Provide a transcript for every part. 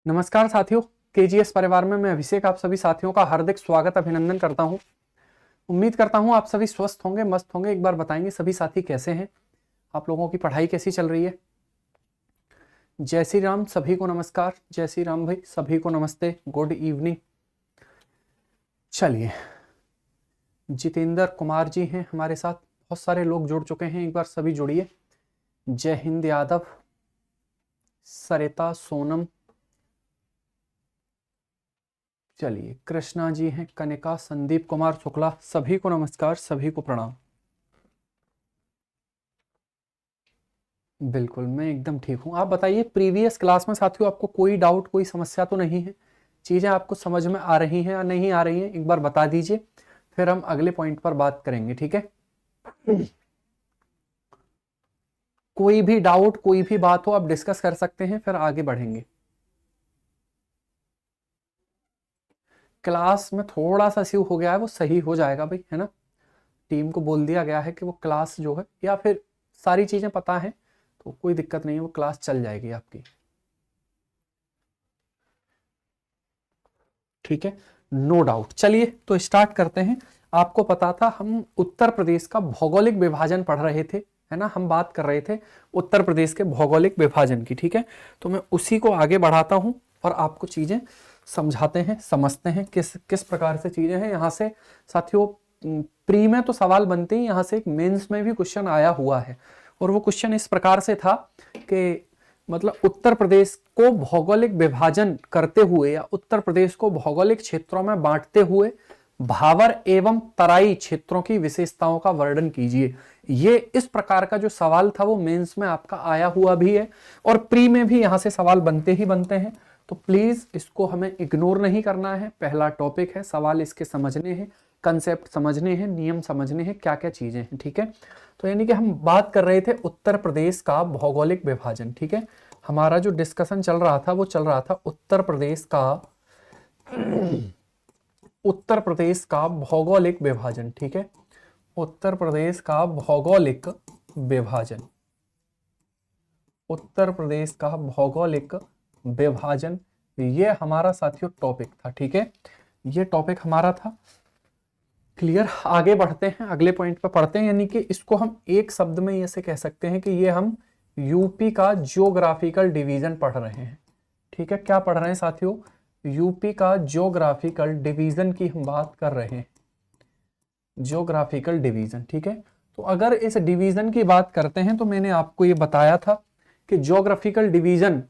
नमस्कार साथियों, केजीएस परिवार में मैं अभिषेक आप सभी साथियों का हार्दिक स्वागत अभिनंदन करता हूं। उम्मीद करता हूं आप सभी स्वस्थ होंगे, मस्त होंगे। एक बार बताएंगे सभी साथी कैसे हैं, आप लोगों की पढ़ाई कैसी चल रही है। जय श्री राम, सभी को नमस्कार। जय श्री राम भाई, सभी को नमस्ते, गुड इवनिंग। चलिए, जितेंद्र कुमार जी हैं हमारे साथ, बहुत सारे लोग जुड़ चुके हैं, एक बार सभी जुड़िए। जय हिंद यादव, सरिता, सोनम, चलिए कृष्णा जी हैं, कनिका, संदीप कुमार शुक्ला, सभी को नमस्कार, सभी को प्रणाम। बिल्कुल, मैं एकदम ठीक हूं। आप बताइए, प्रीवियस क्लास में साथियों आपको कोई डाउट, कोई समस्या तो नहीं है? चीजें आपको समझ में आ रही हैं या नहीं आ रही हैं, एक बार बता दीजिए, फिर हम अगले पॉइंट पर बात करेंगे, ठीक है। कोई भी डाउट, कोई भी बात हो, आप डिस्कस कर सकते हैं, फिर आगे बढ़ेंगे। क्लास में थोड़ा सा इश्यू हो गया है, वो सही हो जाएगा भाई, है ना। टीम को बोल दिया गया है कि वो क्लास जो है, या फिर सारी चीजें पता है तो कोई दिक्कत नहीं है, वो क्लास चल जाएगी आपकी, ठीक है, नो डाउट। चलिए तो स्टार्ट करते हैं। आपको पता था हम उत्तर प्रदेश का भौगोलिक विभाजन पढ़ रहे थे, है ना। हम बात कर रहे थे उत्तर प्रदेश के भौगोलिक विभाजन की, ठीक है। तो मैं उसी को आगे बढ़ाता हूं और आपको चीजें समझाते हैं, समझते हैं किस किस प्रकार से चीजें हैं। यहाँ से साथियों प्री में तो सवाल बनते ही, यहाँ से एक मेंस में भी क्वेश्चन आया हुआ है, और वो क्वेश्चन इस प्रकार से था कि मतलब उत्तर प्रदेश को भौगोलिक विभाजन करते हुए या उत्तर प्रदेश को भौगोलिक क्षेत्रों में बांटते हुए भावर एवं तराई क्षेत्रों की विशेषताओं का वर्णन कीजिए। ये इस प्रकार का जो सवाल था वो मेंस में आपका आया हुआ भी है, और प्री में भी यहां से सवाल बनते ही बनते हैं। तो प्लीज इसको हमें इग्नोर नहीं करना है। पहला टॉपिक है, सवाल इसके समझने हैं, कंसेप्ट समझने हैं, नियम समझने हैं, क्या क्या चीजें हैं, ठीक है। तो यानी कि हम बात कर रहे थे उत्तर प्रदेश का भौगोलिक विभाजन, ठीक है। हमारा जो डिस्कशन चल रहा था वो चल रहा था उत्तर प्रदेश का भौगोलिक विभाजन, ठीक है। उत्तर प्रदेश का भौगोलिक विभाजन, उत्तर प्रदेश का भौगोलिक विभाजन, ये हमारा साथियों टॉपिक था, ठीक है। ये टॉपिक हमारा था। क्लियर, आगे बढ़ते हैं, अगले पॉइंट पर पढ़ते हैं। यानी कि इसको हम एक शब्द में ऐसे कह सकते हैं कि ये हम यूपी का जियोग्राफिकल डिवीजन पढ़ रहे हैं, ठीक है। क्या पढ़ रहे हैं साथियों? यूपी का जियोग्राफिकल डिवीजन की हम बात कर रहे हैं, जियोग्राफिकल डिवीजन, ठीक है। तो अगर इस डिवीजन की बात करते हैं तो मैंने आपको ये बताया था कि जियोग्राफिकल डिवीजन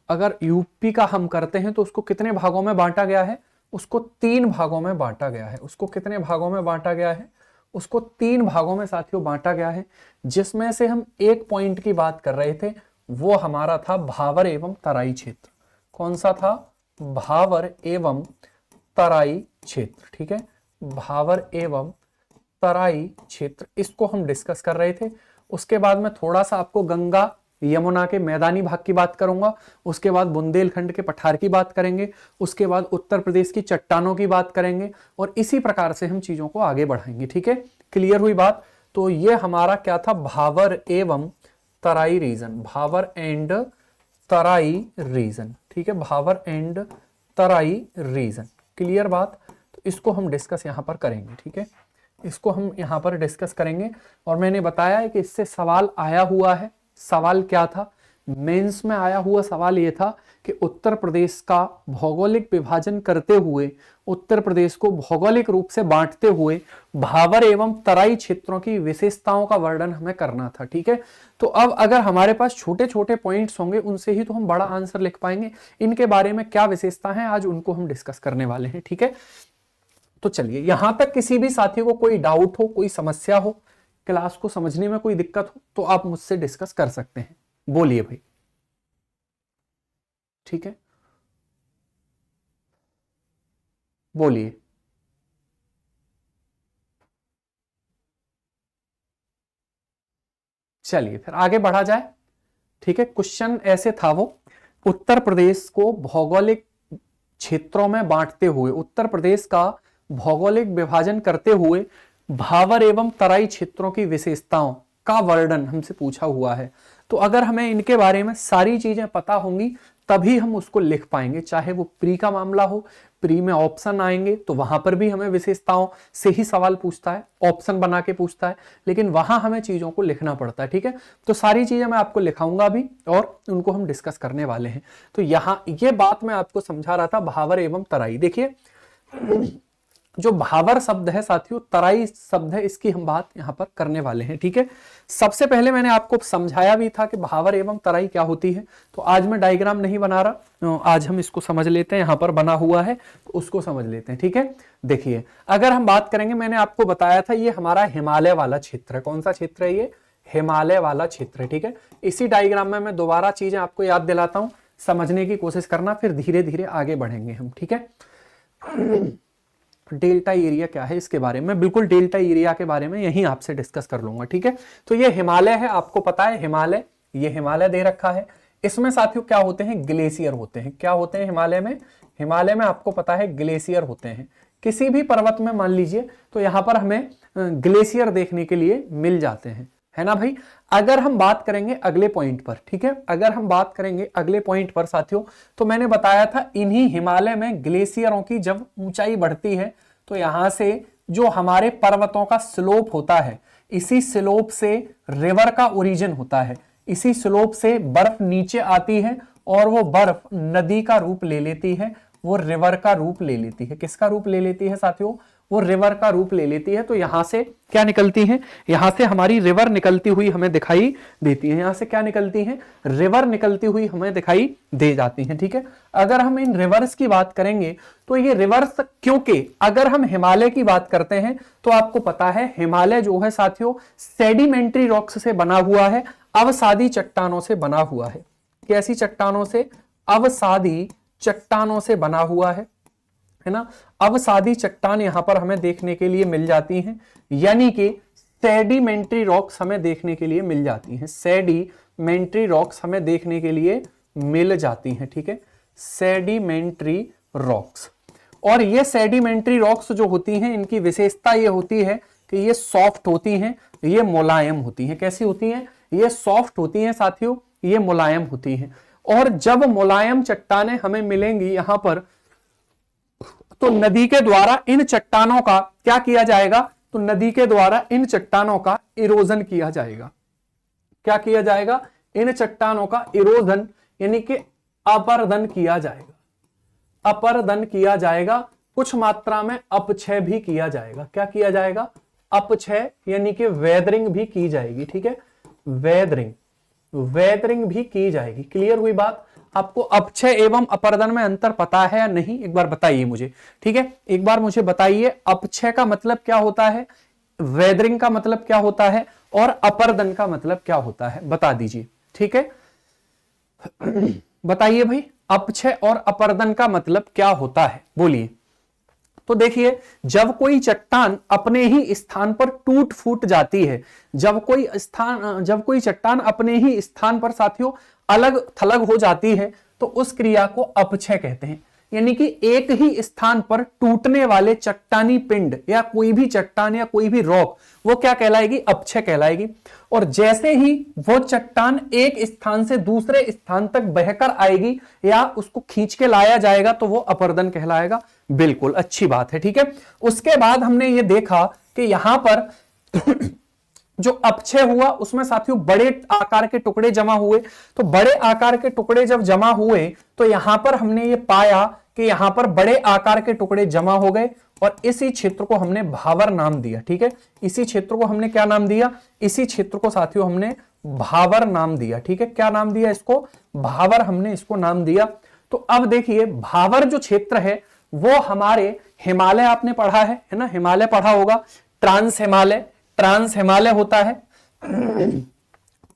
अगर यूपी का हम करते हैं तो उसको कितने भागों में बांटा गया है? उसको 3 भागों में बांटा गया है। उसको कितने भागों में बांटा गया है? उसको 3 भागों में साथियों बांटा गया है, जिसमें से हम एक पॉइंट की बात कर रहे थे, वो हमारा था भावर एवं तराई क्षेत्र। कौन सा था? भावर एवं तराई क्षेत्र, ठीक है। भावर एवं तराई क्षेत्र, इसको हम डिस्कस कर रहे थे। उसके बाद में थोड़ा सा आपको गंगा यमुना के मैदानी भाग की बात करूंगा, उसके बाद बुंदेलखंड के पठार की बात करेंगे, उसके बाद उत्तर प्रदेश की चट्टानों की बात करेंगे, और इसी प्रकार से हम चीजों को आगे बढ़ाएंगे, ठीक है। क्लियर हुई बात? तो ये हमारा क्या था? भावर एवं तराई रीजन, भावर एंड तराई रीजन, ठीक है। भावर एंड तराई रीजन, क्लियर बात? तो इसको हम डिस्कस यहां पर करेंगे, ठीक है। इसको हम यहां पर डिस्कस करेंगे, और मैंने बताया है कि इससे सवाल आया हुआ है। सवाल क्या था? मेंस में आया हुआ सवाल यह था कि उत्तर प्रदेश का भौगोलिक विभाजन करते हुए, उत्तर प्रदेश को भौगोलिक रूप से बांटते हुए भावर एवं तराई क्षेत्रों की विशेषताओं का वर्णन हमें करना था, ठीक है। तो अब अगर हमारे पास छोटे छोटे पॉइंट्स होंगे, उनसे ही तो हम बड़ा आंसर लिख पाएंगे। इनके बारे में क्या विशेषता है, आज उनको हम डिस्कस करने वाले हैं, ठीक है। तो चलिए, यहां तक किसी भी साथी को कोई डाउट हो, कोई समस्या हो, क्लास को समझने में कोई दिक्कत हो, तो आप मुझसे डिस्कस कर सकते हैं। बोलिए भाई, ठीक है, बोलिए। चलिए फिर आगे बढ़ा जाए, ठीक है। क्वेश्चन ऐसे था वो, उत्तर प्रदेश को भौगोलिक क्षेत्रों में बांटते हुए, उत्तर प्रदेश का भौगोलिक विभाजन करते हुए भावर एवं तराई क्षेत्रों की विशेषताओं का वर्णन हमसे पूछा हुआ है। तो अगर हमें इनके बारे में सारी चीजें पता होंगी तभी हम उसको लिख पाएंगे। चाहे वो प्री का मामला हो, प्री में ऑप्शन आएंगे तो वहां पर भी हमें विशेषताओं से ही सवाल पूछता है, ऑप्शन बना के पूछता है, लेकिन वहां हमें चीजों को लिखना पड़ता है। ठीक है, तो सारी चीजें मैं आपको लिखाऊंगा भी और उनको हम डिस्कस करने वाले हैं। तो यहाँ ये बात मैं आपको समझा रहा था, भावर एवं तराई। देखिए जो भावर शब्द है साथियों, तराई शब्द है, इसकी हम बात यहां पर करने वाले हैं। ठीक है, सबसे पहले मैंने आपको समझाया भी था कि भावर एवं तराई क्या होती है, तो आज मैं डायग्राम नहीं बना रहा, आज हम इसको समझ लेते हैं। यहां पर बना हुआ है तो उसको समझ लेते हैं। ठीक है, देखिए अगर हम बात करेंगे, मैंने आपको बताया था ये हमारा हिमालय वाला क्षेत्र है। कौन सा क्षेत्र है ये? हिमालय वाला क्षेत्र है। ठीक है, इसी डायग्राम में मैं दोबारा चीजें आपको याद दिलाता हूं, समझने की कोशिश करना, फिर धीरे धीरे आगे बढ़ेंगे हम। ठीक है, डेल्टा एरिया क्या है इसके बारे में, बिल्कुल डेल्टा एरिया के बारे में यही आपसे डिस्कस कर लूंगा। ठीक है, तो ये हिमालय है, आपको पता है हिमालय, ये हिमालय दे रखा है। इसमें साथियों क्या होते हैं? ग्लेशियर होते हैं। क्या होते हैं हिमालय में? हिमालय में आपको पता है ग्लेशियर होते हैं। किसी भी पर्वत में मान लीजिए तो यहां पर हमें ग्लेशियर देखने के लिए मिल जाते हैं, है ना भाई। अगर हम बात करेंगे अगले पॉइंट पर, ठीक है, अगर हम बात करेंगे अगले पॉइंट पर साथियों, तो मैंने बताया था इन्हीं हिमालय में ग्लेशियरों की जब ऊंचाई बढ़ती है तो यहां से जो हमारे पर्वतों का स्लोप होता है, इसी स्लोप से रिवर का ओरिजिन होता है, इसी स्लोप से बर्फ नीचे आती है और वो बर्फ नदी का रूप ले लेती है, वो रिवर का रूप ले लेती है। किसका रूप ले लेती है साथियों? वो रिवर का रूप ले लेती है। तो यहां से क्या निकलती है? यहां से हमारी रिवर निकलती हुई हमें दिखाई देती है। यहां से क्या निकलती है? रिवर निकलती हुई हमें दिखाई दे जाती है। ठीक है, अगर हम इन रिवर्स की बात करेंगे तो ये रिवर्स, क्योंकि अगर हम हिमालय की बात करते हैं तो आपको पता है हिमालय जो है साथियों सेडिमेंट्री रॉक्स से बना हुआ है, अवसादी चट्टानों से बना हुआ है। कैसी चट्टानों से? अवसादी चट्टानों से बना हुआ है ना। अवसादी चट्टान यहां पर हमें देखने के लिए मिल जाती हैं, यानी कि सेडिमेंट्री रॉक्स हमें देखने के लिए मिल जाती हैं। सेडिमेंट्री रॉक्स हमें देखने के लिए मिल जाती हैं। ठीक है, सेडिमेंट्री रॉक्स। और ये सेडिमेंट्री रॉक्स जो होती हैं, इनकी विशेषता ये होती है कि ये सॉफ्ट होती हैं, ये मुलायम होती हैं। कैसी होती हैं? ये सॉफ्ट होती हैं साथियों, ये मुलायम होती हैं। और जब मुलायम चट्टानें हमें मिलेंगी यहां पर, तो नदी के द्वारा इन चट्टानों का क्या किया जाएगा? तो नदी के द्वारा इन चट्टानों का इरोजन किया जाएगा। क्या किया जाएगा? इन चट्टानों का इरोजन यानी कि अपरदन किया जाएगा। अपरदन किया जाएगा, कुछ मात्रा में अपक्षय भी किया जाएगा। क्या किया जाएगा? अपक्षय यानी कि वेदरिंग भी की जाएगी। ठीक है, वेदरिंग भी की जाएगी। क्लियर हुई बात? आपको अपक्षय एवं अपरदन में अंतर पता है या नहीं, एक बार बताइए मुझे। ठीक है, एक बार मुझे बताइए अपक्षय का मतलब क्या होता है, वेदरिंग का मतलब क्या होता है, और अपरदन का मतलब क्या होता है, बता दीजिए। ठीक है, बताइए भाई, अपक्षय और अपरदन का मतलब क्या होता है, बोलिए। तो देखिए, जब कोई चट्टान अपने ही स्थान पर टूट फूट जाती है, जब कोई चट्टान अपने ही स्थान पर साथियों अलग थलग हो जाती है, तो उस क्रिया को अपक्षय कहते हैं। यानी कि एक ही स्थान पर टूटने वाले चट्टानी पिंड या कोई भी चट्टान या कोई भी रॉक, वो क्या कहलाएगी? अपक्षय कहलाएगी। और जैसे ही वो चट्टान एक स्थान से दूसरे स्थान तक बहकर आएगी या उसको खींच के लाया जाएगा तो वो अपरदन कहलाएगा। बिल्कुल अच्छी बात है। ठीक है, उसके बाद हमने ये देखा कि यहां पर जो अपक्षय हुआ उसमें साथियों बड़े आकार के टुकड़े जमा हुए। तो बड़े आकार के टुकड़े जब जमा हुए तो यहां पर हमने ये पाया कि यहां पर बड़े आकार के टुकड़े जमा हो गए और इसी क्षेत्र को हमने भावर नाम दिया। ठीक है, इसी क्षेत्र को हमने क्या नाम दिया? इसी क्षेत्र को साथियों हमने भावर नाम दिया। ठीक है, क्या नाम दिया इसको? भावर हमने इसको नाम दिया। तो अब देखिए, भावर जो क्षेत्र है वो हमारे हिमालय आपने पढ़ा है ना, हिमालय पढ़ा होगा। ट्रांस हिमालय होता है।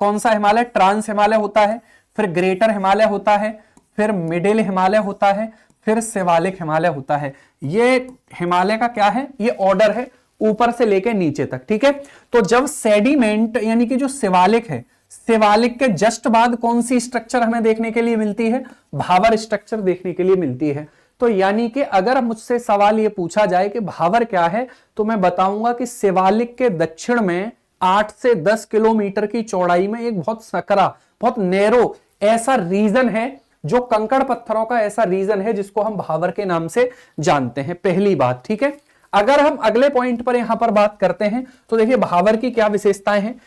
कौन सा हिमालय? ट्रांस हिमालय होता है, फिर ग्रेटर हिमालय होता है, फिर मिडिल हिमालय होता है, फिर शिवालिक हिमालय होता है। ये हिमालय का क्या है? ये ऑर्डर है ऊपर से लेके नीचे तक। ठीक है, तो जब सेडिमेंट यानी कि जो शिवालिक है, शिवालिक के जस्ट बाद कौन सी स्ट्रक्चर हमें देखने के लिए मिलती है? भावर स्ट्रक्चर देखने के लिए मिलती है। तो यानी कि अगर मुझसे सवाल ये पूछा जाए कि भावर क्या है, तो मैं बताऊंगा कि शिवालिक के दक्षिण में 8 से 10 किलोमीटर की चौड़ाई में एक बहुत सकरा, बहुत नैरो ऐसा रीजन है जो कंकड़ पत्थरों का ऐसा रीजन है जिसको हम भावर के नाम से जानते हैं, पहली बात। ठीक है, अगर हम अगले पॉइंट पर यहां पर बात करते हैं तो देखिए भावर की क्या विशेषताएं हैं।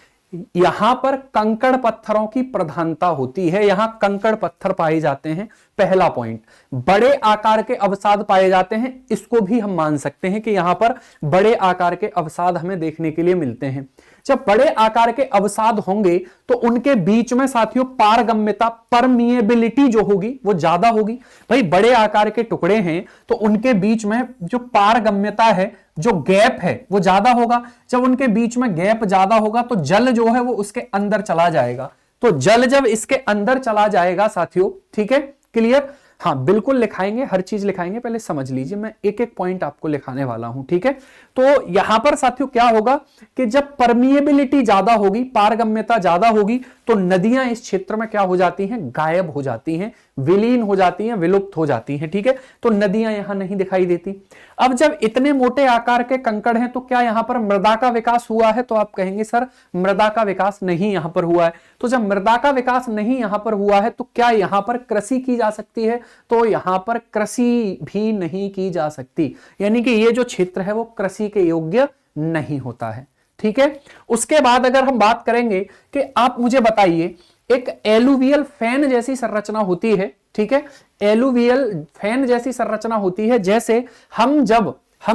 यहां पर कंकड़ पत्थरों की प्रधानता होती है, यहां कंकड़ पत्थर पाए जाते हैं, पहला पॉइंट। बड़े आकार के अवसाद पाए जाते हैं, इसको भी हम मान सकते हैं कि यहां पर बड़े आकार के अवसाद हमें देखने के लिए मिलते हैं। जब बड़े आकार के अवसाद होंगे तो उनके बीच में साथियों पारगम्यता, परमिएबिलिटी जो होगी वो ज्यादा होगी। भाई बड़े आकार के टुकड़े हैं तो उनके बीच में जो पारगम्यता है, जो गैप है वो ज्यादा होगा। जब उनके बीच में गैप ज्यादा होगा तो जल जो है वो उसके अंदर चला जाएगा। तो जल जब इसके अंदर चला जाएगा साथियों, ठीक है, क्लियर। हाँ बिल्कुल लिखाएंगे, हर चीज लिखाएंगे, पहले समझ लीजिए, मैं एक एक पॉइंट आपको लिखाने वाला हूं। ठीक है, तो यहां पर साथियों क्या होगा कि जब परमिएबिलिटी ज्यादा होगी, पारगम्यता ज्यादा होगी, तो नदियां इस क्षेत्र में क्या हो जाती हैं, गायब हो जाती हैं, विलीन हो जाती हैं, विलुप्त हो जाती हैं। ठीक है, तो नदियां यहां नहीं दिखाई देती। अब जब इतने मोटे आकार के कंकड़ हैं तो क्या यहां पर मृदा का विकास हुआ है? तो आप कहेंगे सर मृदा का विकास नहीं यहां पर हुआ है। तो जब मृदा का विकास नहीं यहां पर हुआ है तो क्या यहां पर कृषि की जा सकती है? तो यहां पर कृषि भी नहीं की जा सकती, यानी कि ये जो क्षेत्र है वो कृषि के योग्य नहीं होता है। ठीक है, उसके बाद अगर हम बात करेंगे कि आप मुझे बताइए, एक एलुवियल फैन जैसी संरचना होती है। ठीक है, एलुवियल फैन जैसी संरचना होती है, जैसे हम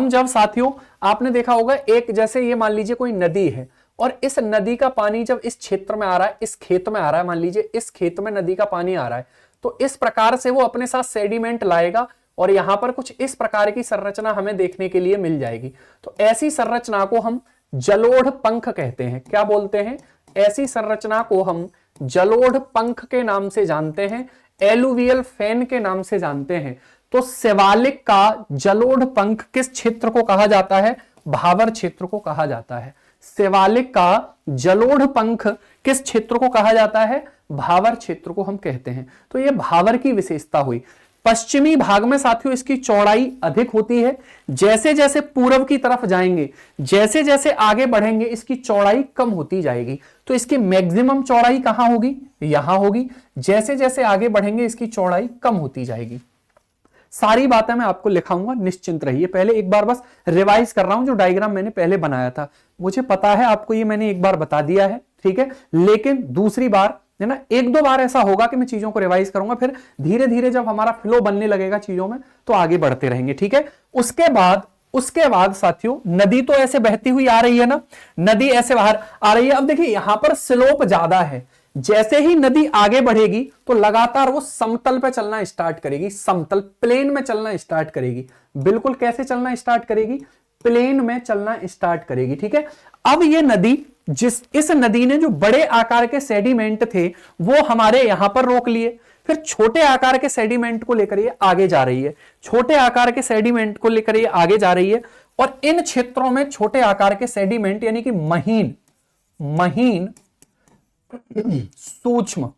जब साथियों आपने देखा होगा, एक जैसे ये मान लीजिए कोई नदी है और इस नदी का पानी जब इस क्षेत्र में आ रहा है, इस खेत में आ रहा है, मान लीजिए इस खेत में नदी का पानी आ रहा है, तो इस प्रकार से वो अपने साथ सेडिमेंट लाएगा और यहां पर कुछ इस प्रकार की संरचना हमें देखने के लिए मिल जाएगी। तो ऐसी संरचना को हम जलोढ़ पंख कहते हैं। क्या बोलते हैं? ऐसी संरचना को हम जलोढ़ पंख के नाम से जानते हैं, एलुवियल फैन के नाम से जानते हैं। तो शिवालिक का जलोढ़ पंख किस क्षेत्र को कहा जाता है? भावर क्षेत्र को कहा जाता है। शिवालिक का जलोढ़ पंख किस क्षेत्र को कहा जाता है? भावर क्षेत्र को हम कहते हैं। तो यह भावर की विशेषता हुई। पश्चिमी भाग में साथियों इसकी चौड़ाई अधिक होती है, जैसे जैसे पूर्व की तरफ जाएंगे, जैसे जैसे आगे बढ़ेंगे इसकी चौड़ाई कम होती जाएगी। तो इसकी मैक्सिमम चौड़ाई कहां होगी? यहां होगी। जैसे जैसे आगे बढ़ेंगे इसकी चौड़ाई कम होती जाएगी। सारी बातें मैं आपको लिखाऊंगा, निश्चिंत रहिए। पहले एक बार बस रिवाइज कर रहा हूं जो डायग्राम मैंने पहले बनाया था। मुझे पता है आपको ये मैंने एक बार बता दिया है, ठीक है, लेकिन दूसरी बार है ना, एक दो बार ऐसा होगा कि मैं चीजों को रिवाइज करूंगा, फिर धीरे धीरे जब हमारा फ्लो बनने लगेगा चीजों में तो आगे बढ़ते रहेंगे। ठीक है, उसके बाद साथियों नदी तो ऐसे बहती हुई आ रही है ना, नदी ऐसे बाहर आ रही है। अब देखिए यहां पर स्लोप ज्यादा है, जैसे ही नदी आगे बढ़ेगी तो लगातार वो समतल पे चलना स्टार्ट करेगी, समतल प्लेन में चलना स्टार्ट करेगी। बिल्कुल कैसे चलना स्टार्ट करेगी? प्लेन में चलना स्टार्ट करेगी। ठीक है, अब ये नदी इस नदी ने जो बड़े आकार के सेडिमेंट थे वो हमारे यहां पर रोक लिए, फिर छोटे आकार के सेडिमेंट को लेकर ये आगे जा रही है, छोटे आकार के सेडिमेंट को लेकर ये आगे जा रही है। और इन क्षेत्रों में छोटे आकार के सेडिमेंट यानी कि महीन सूक्ष्म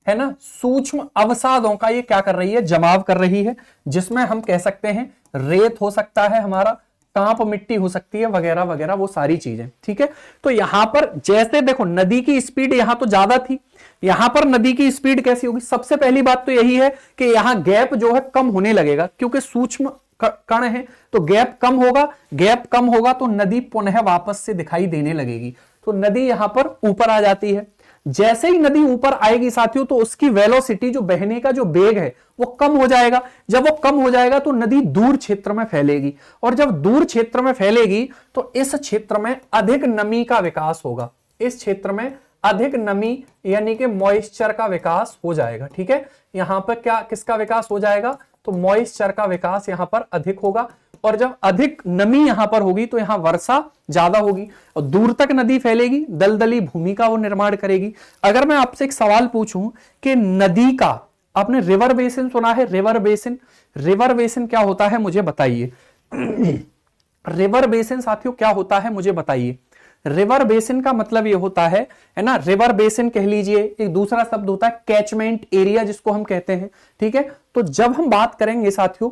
है ना, सूक्ष्म अवसादों का ये क्या कर रही है? जमाव कर रही है, जिसमें हम कह सकते हैं रेत हो सकता है, हमारा कांप मिट्टी हो सकती है, वगैरह वगैरह, वो सारी चीजें। ठीक है, तो यहां पर जैसे देखो नदी की स्पीड यहां तो ज्यादा थी, यहां पर नदी की स्पीड कैसी होगी? सबसे पहली बात तो यही है कि यहां गैप जो है कम होने लगेगा, क्योंकि सूक्ष्म कण है तो गैप कम होगा, गैप कम होगा तो नदी पुनः वापस से दिखाई देने लगेगी। तो नदी यहां पर ऊपर आ जाती है। जैसे ही नदी ऊपर आएगी साथियों तो उसकी वेलोसिटी, जो बहने का जो वेग है वो कम हो जाएगा। जब वो कम हो जाएगा तो नदी दूर क्षेत्र में फैलेगी, और जब दूर क्षेत्र में फैलेगी तो इस क्षेत्र में अधिक नमी का विकास होगा, इस क्षेत्र में अधिक नमी यानी कि मॉइस्चर का विकास हो जाएगा। ठीक है, यहां पर क्या किसका विकास हो जाएगा? तो मॉइस्चर का विकास यहां पर अधिक होगा, और जब अधिक नमी यहां पर होगी तो यहां वर्षा ज्यादा होगी और दूर तक नदी फैलेगी, दलदली भूमि का वो निर्माण करेगी। अगर मैं आपसे एक सवाल पूछूं कि नदी का, आपने रिवर बेसिन सुना है? रिवर बेसिन क्या होता है मुझे बताइए। रिवर बेसिन साथियों क्या होता है मुझे बताइए। रिवर बेसिन का मतलब ये होता है ना, रिवर बेसिन कह लीजिए, एक दूसरा शब्द होता है कैचमेंट एरिया जिसको हम कहते हैं। ठीक है, तो जब हम बात करेंगे साथियों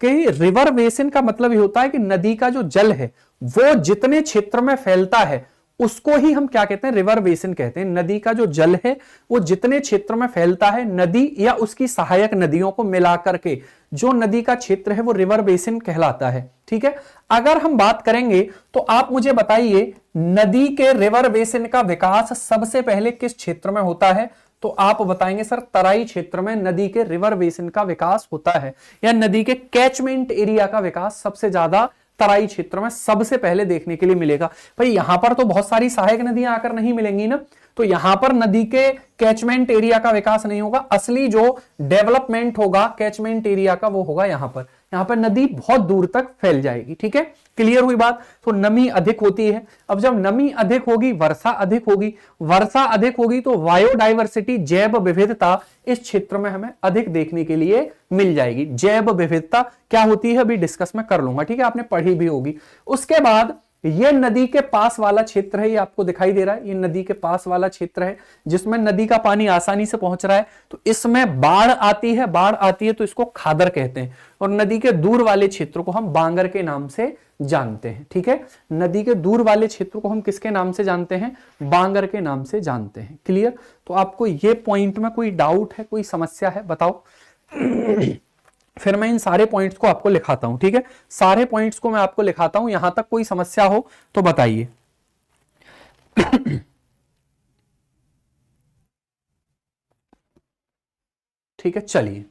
कि रिवर बेसिन का मतलब ये होता है कि नदी का जो जल है वो जितने क्षेत्र में फैलता है उसको ही हम क्या कहते हैं, रिवर बेसिन कहते हैं। नदी का जो जल है वो जितने क्षेत्र में फैलता है, नदी या उसकी सहायक नदियों को मिलाकर के जो नदी का क्षेत्र है वो रिवर बेसिन कहलाता है। ठीक है, अगर हम बात करेंगे तो आप मुझे बताइए नदी के रिवर बेसिन का विकास सबसे पहले किस क्षेत्र में होता है? तो आप बताएंगे सर तराई क्षेत्र में नदी के रिवर बेसिन का विकास होता है, या नदी के कैचमेंट एरिया का विकास सबसे ज्यादा तराई क्षेत्र में सबसे पहले देखने के लिए मिलेगा। भाई यहां पर तो बहुत सारी सहायक नदियां आकर नहीं मिलेंगी ना, तो यहां पर नदी के कैचमेंट एरिया का विकास नहीं होगा। असली जो डेवलपमेंट होगा कैचमेंट एरिया का वो होगा यहां पर नदी बहुत दूर तक फैल जाएगी। ठीक है, क्लियर हुई बात? तो नमी अधिक होती है। अब जब नमी अधिक होगी वर्षा अधिक होगी, वर्षा अधिक होगी तो बायोडायवर्सिटी जैव विविधता इस क्षेत्र में हमें अधिक देखने के लिए मिल जाएगी। जैव विविधता क्या होती है अभी डिस्कस में कर लूंगा, ठीक है, आपने पढ़ी भी होगी। उसके बाद ये नदी के पास वाला क्षेत्र है, ये आपको दिखाई दे रहा है, ये नदी के पास वाला क्षेत्र है जिसमें नदी का पानी आसानी से पहुंच रहा है, तो इसमें बाढ़ आती है तो इसको खादर कहते हैं। और नदी के दूर वाले क्षेत्र को हम बांगर के नाम से जानते हैं। ठीक है, नदी के दूर वाले क्षेत्र को हम किसके नाम से जानते हैं? बांगर के नाम से जानते हैं। क्लियर? तो आपको ये पॉइंट में कोई डाउट है, कोई समस्या है, बताओ। फिर मैं इन सारे पॉइंट्स को आपको लिखाता हूं। ठीक है, सारे पॉइंट्स को मैं आपको लिखाता हूं, यहां तक कोई समस्या हो तो बताइए। ठीक है, चलिए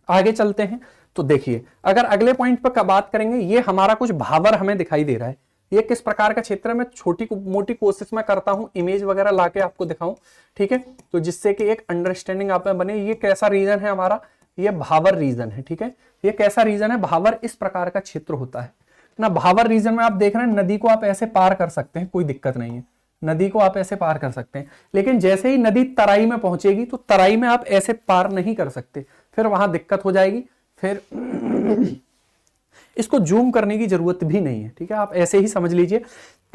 आगे चलते हैं। तो देखिए अगर अगले पॉइंट पर बात करेंगे, ये हमारा कुछ भावर हमें दिखाई दे रहा है। ये किस प्रकार का क्षेत्र है, मैं छोटी मोटी कोशिश में करता हूं इमेज वगैरह लाके आपको दिखाऊं। ठीक है, तो जिससे कि एक अंडरस्टैंडिंग आप में बने। ये कैसा रीजन है हमारा? ये भावर रीजन है। ठीक है, ये कैसा रीजन है? भावर इस प्रकार का क्षेत्र होता है ना। भावर रीजन में आप देख रहे हैं नदी को आप ऐसे पार कर सकते हैं, कोई दिक्कत नहीं है, नदी को आप ऐसे पार कर सकते हैं। लेकिन जैसे ही नदी तराई में पहुंचेगी तो तराई में आप ऐसे पार नहीं कर सकते, फिर वहां दिक्कत हो जाएगी। फिर इसको जूम करने की जरूरत भी नहीं है। ठीक है, आप ऐसे ही समझ लीजिए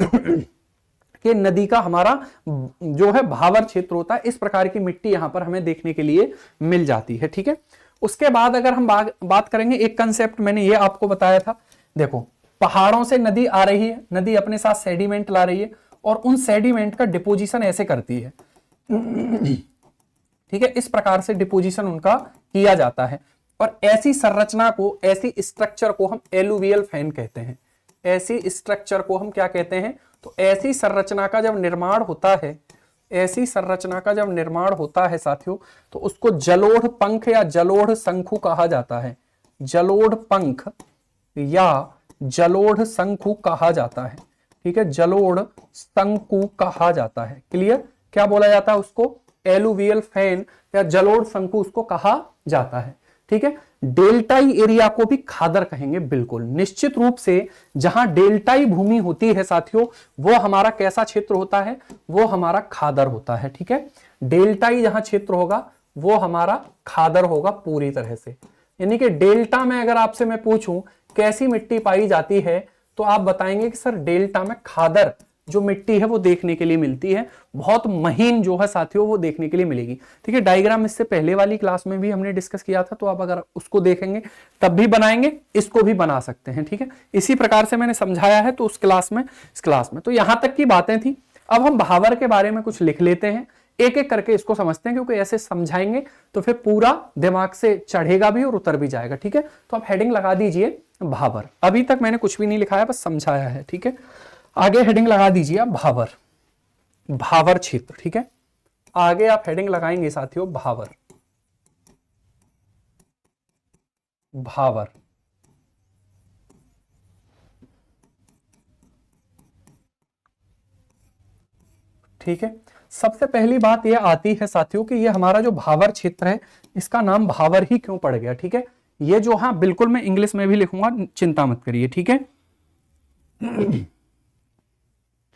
कि नदी का हमारा जो है भावर क्षेत्र होता है। इस प्रकार की मिट्टी यहां पर हमें देखने के लिए मिल जाती है। ठीक है, उसके बाद अगर हम बात करेंगे, एक कंसेप्ट मैंने ये आपको बताया था। देखो पहाड़ों से नदी आ रही है, नदी अपने साथ सेडिमेंट ला रही है और उन सेडिमेंट का डिपोजिशन ऐसे करती है। ठीक है, इस प्रकार से डिपोजिशन उनका किया जाता है और ऐसी संरचना को, ऐसी स्ट्रक्चर को हम एलुवियल फैन कहते हैं। ऐसी स्ट्रक्चर को हम क्या कहते हैं? तो ऐसी संरचना का जब निर्माण होता है, ऐसी संरचना का जब निर्माण होता है साथियों, तो उसको जलोढ़ पंख या जलोढ़ शंकु कहा जाता है। जलोढ़ पंख या जलोढ़ शंकु कहा जाता है। ठीक है, जलोढ़ शंकु कहा जाता है। क्लियर? क्या बोला जाता है उसको? एलुवियल फैन या जलोढ़ शंकु उसको कहा जाता है। ठीक है, डेल्टाई एरिया को भी खादर कहेंगे। बिल्कुल निश्चित रूप से जहां डेल्टाई भूमि होती है साथियों, वो हमारा कैसा क्षेत्र होता है? वो हमारा खादर होता है। ठीक है, डेल्टाई जहां क्षेत्र होगा वो हमारा खादर होगा पूरी तरह से। यानी कि डेल्टा में अगर आपसे मैं पूछूं कैसी मिट्टी पाई जाती है, तो आप बताएंगे कि सर डेल्टा में खादर जो मिट्टी है वो देखने के लिए मिलती है, बहुत महीन जो है साथियों वो देखने के लिए मिलेगी। ठीक है, डायग्राम इससे पहले वाली क्लास में भी हमने डिस्कस किया था, तो आप अगर उसको देखेंगे तब भी बनाएंगे, इसको भी बना सकते हैं। ठीक है, इसी प्रकार से मैंने समझाया है तो इस क्लास में तो यहां तक की बातें थी। अब हम भावर के बारे में कुछ लिख लेते हैं, एक एक करके इसको समझते हैं, क्योंकि ऐसे समझाएंगे तो फिर पूरा दिमाग से चढ़ेगा भी और उतर भी जाएगा। ठीक है, तो आप हेडिंग लगा दीजिए भावर। अभी तक मैंने कुछ भी नहीं लिखाया, बस समझाया है। ठीक है, आगे हेडिंग लगा दीजिए आप भावर, भावर क्षेत्र। ठीक है, आगे आप हेडिंग लगाएंगे साथियों भावर, भावर। ठीक है, सबसे पहली बात यह आती है साथियों कि ये हमारा जो भावर क्षेत्र है इसका नाम भावर ही क्यों पड़ गया। ठीक है, ये जो, हाँ बिल्कुल मैं इंग्लिश में भी लिखूंगा, चिंता मत करिए। ठीक है,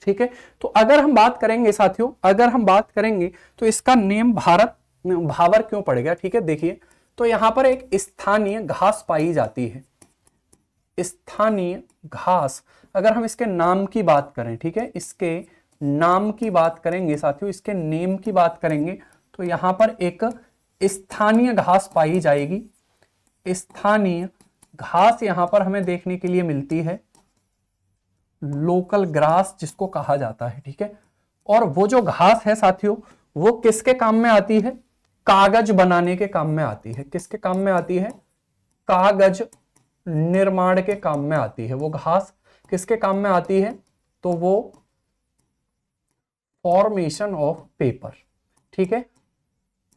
ठीक है, तो अगर हम बात करेंगे साथियों, अगर हम बात करेंगे तो इसका नेम भावर क्यों पड़ गया। ठीक है, देखिए तो यहां पर एक स्थानीय घास पाई जाती है, स्थानीय घास। अगर हम इसके नाम की बात करें, ठीक है, इसके नाम की बात करेंगे साथियों, इसके नेम की बात करेंगे, तो यहां पर एक स्थानीय घास पाई जाएगी। स्थानीय घास यहां पर हमें देखने के लिए मिलती है। लोकल ग्रास जिसको कहा जाता है, ठीक है। और वो जो घास है साथियों, वो किसके काम में आती है? कागज बनाने के काम में आती है। किसके काम में आती है? कागज निर्माण के काम में आती है। वो घास किसके काम में आती है? तो वो फॉर्मेशन ऑफ पेपर, ठीक है।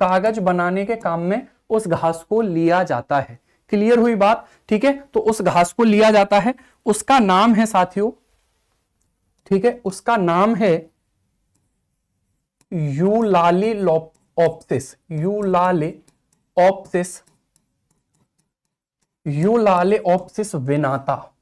कागज बनाने के काम में उस घास को लिया जाता है। क्लियर हुई बात, ठीक है। तो उस घास को लिया जाता है, उसका नाम है साथियों, ठीक है, उसका नाम है यूलालियोप्सिस। यूलालियोप्सिस, यूलालियोप्सिस विनाता।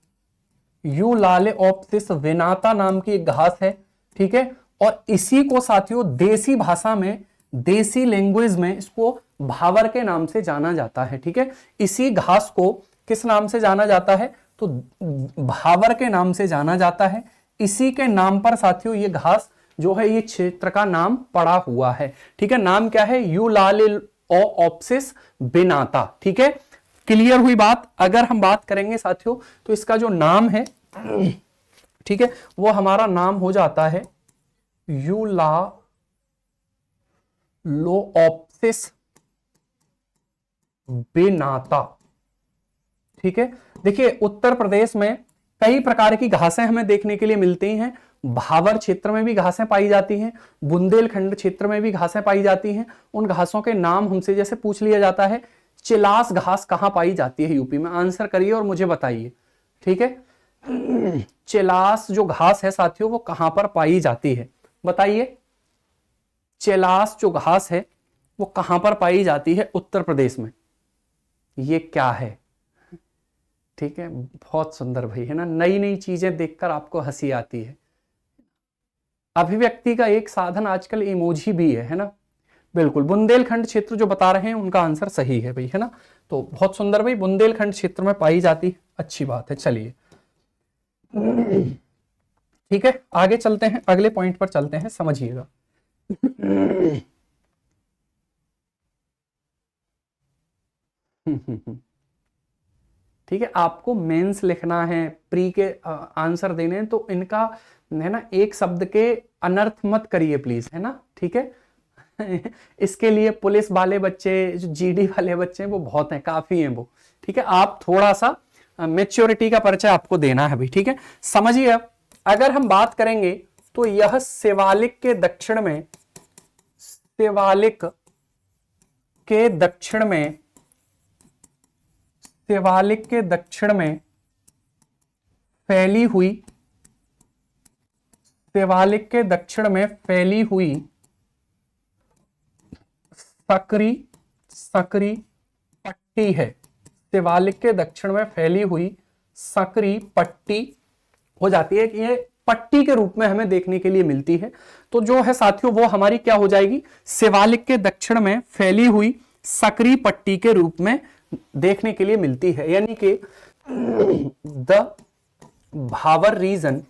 यूलालियोप्सिस विनाता नाम की एक घास है, ठीक है। और इसी को साथियों देसी भाषा में, देसी लैंग्वेज में इसको भावर के नाम से जाना जाता है, ठीक है। इसी घास को किस नाम से जाना जाता है? तो भावर के नाम से जाना जाता है। इसी के नाम पर साथियों ये घास जो है, ये क्षेत्र का नाम पड़ा हुआ है, ठीक है। नाम क्या है? यूलालियोप्सिस विनाता, ठीक है। क्लियर हुई बात। अगर हम बात करेंगे साथियों तो इसका जो नाम है, ठीक है, वो हमारा नाम हो जाता है यूलालियोप्सिस विनाता, ठीक है। देखिए उत्तर प्रदेश में कई प्रकार की घासें हमें देखने के लिए मिलती हैं। भावर क्षेत्र में भी घासें पाई जाती हैं, बुंदेलखंड क्षेत्र में भी घासें पाई जाती हैं। उन घासों के नाम हमसे जैसे पूछ लिया जाता है, चिलास घास कहां पाई जाती है यूपी में? आंसर करिए और मुझे बताइए, ठीक है। चिलास जो घास है साथियों, वो कहां पर पाई जाती है? बताइए। चिलास जो घास है वो कहां पर पाई जाती है उत्तर प्रदेश में? ये क्या है? ठीक है, बहुत सुंदर भाई, है ना। नई नई चीजें देखकर आपको हंसी आती है। अभिव्यक्ति का एक साधन आजकल इमोजी भी है ना। बिल्कुल, बुंदेलखंड क्षेत्र जो बता रहे हैं उनका आंसर सही है भाई, है ना। तो बहुत सुंदर भाई, बुंदेलखंड क्षेत्र में पाई जाती है, अच्छी बात है। चलिए ठीक है, आगे चलते हैं, अगले पॉइंट पर चलते हैं, समझिएगा। ठीक है, आपको मेंस लिखना है, प्री के आंसर देने हैं, तो इनका है ना एक शब्द के अनर्थ मत करिए प्लीज, है ना, ठीक है। इसके लिए पुलिस वाले बच्चे, जो जीडी वाले बच्चे हैं वो बहुत हैं, काफी हैं वो, ठीक है। आप थोड़ा सा मेच्योरिटी का परिचय आपको देना है भाई, ठीक है। समझिए, अब अगर हम बात करेंगे तो यह शिवालिक के दक्षिण में, शिवालिक के दक्षिण में, शिवालिक के दक्षिण में फैली हुई, शिवालिक के दक्षिण में फैली हुई सकरी, सकरी पट्टी है। शिवालिक के दक्षिण में फैली हुई सकरी पट्टी हो जाती है कि ये पट्टी के रूप में हमें देखने के लिए मिलती है। तो जो है साथियों वो हमारी क्या हो जाएगी? शिवालिक के दक्षिण में फैली हुई सकरी पट्टी के रूप में देखने के लिए मिलती है। यानी कि द भावर रीजन,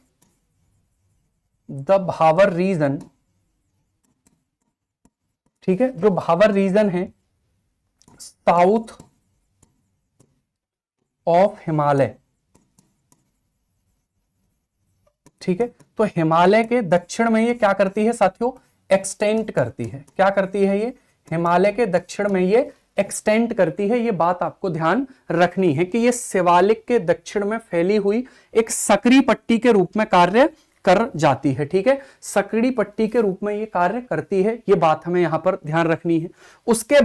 द भावर रीजन, ठीक है, जो भावर रीजन है साउथ ऑफ हिमालय, ठीक है। तो हिमालय के दक्षिण में ये क्या करती है साथियों? एक्सटेंड करती है। क्या करती है ये? हिमालय के दक्षिण में ये एक्सटेंड करती है। ये बात आपको ध्यान रखनी है कि ये शिवालिक के दक्षिण में फैली हुई एक सकरी पट्टी के रूप में कार्य कर जाती है, ठीक है। सकरी पट्टी के रूप में ये कार्य करती है, ये बात हमें यहां पर ध्यान रखनी है। उसके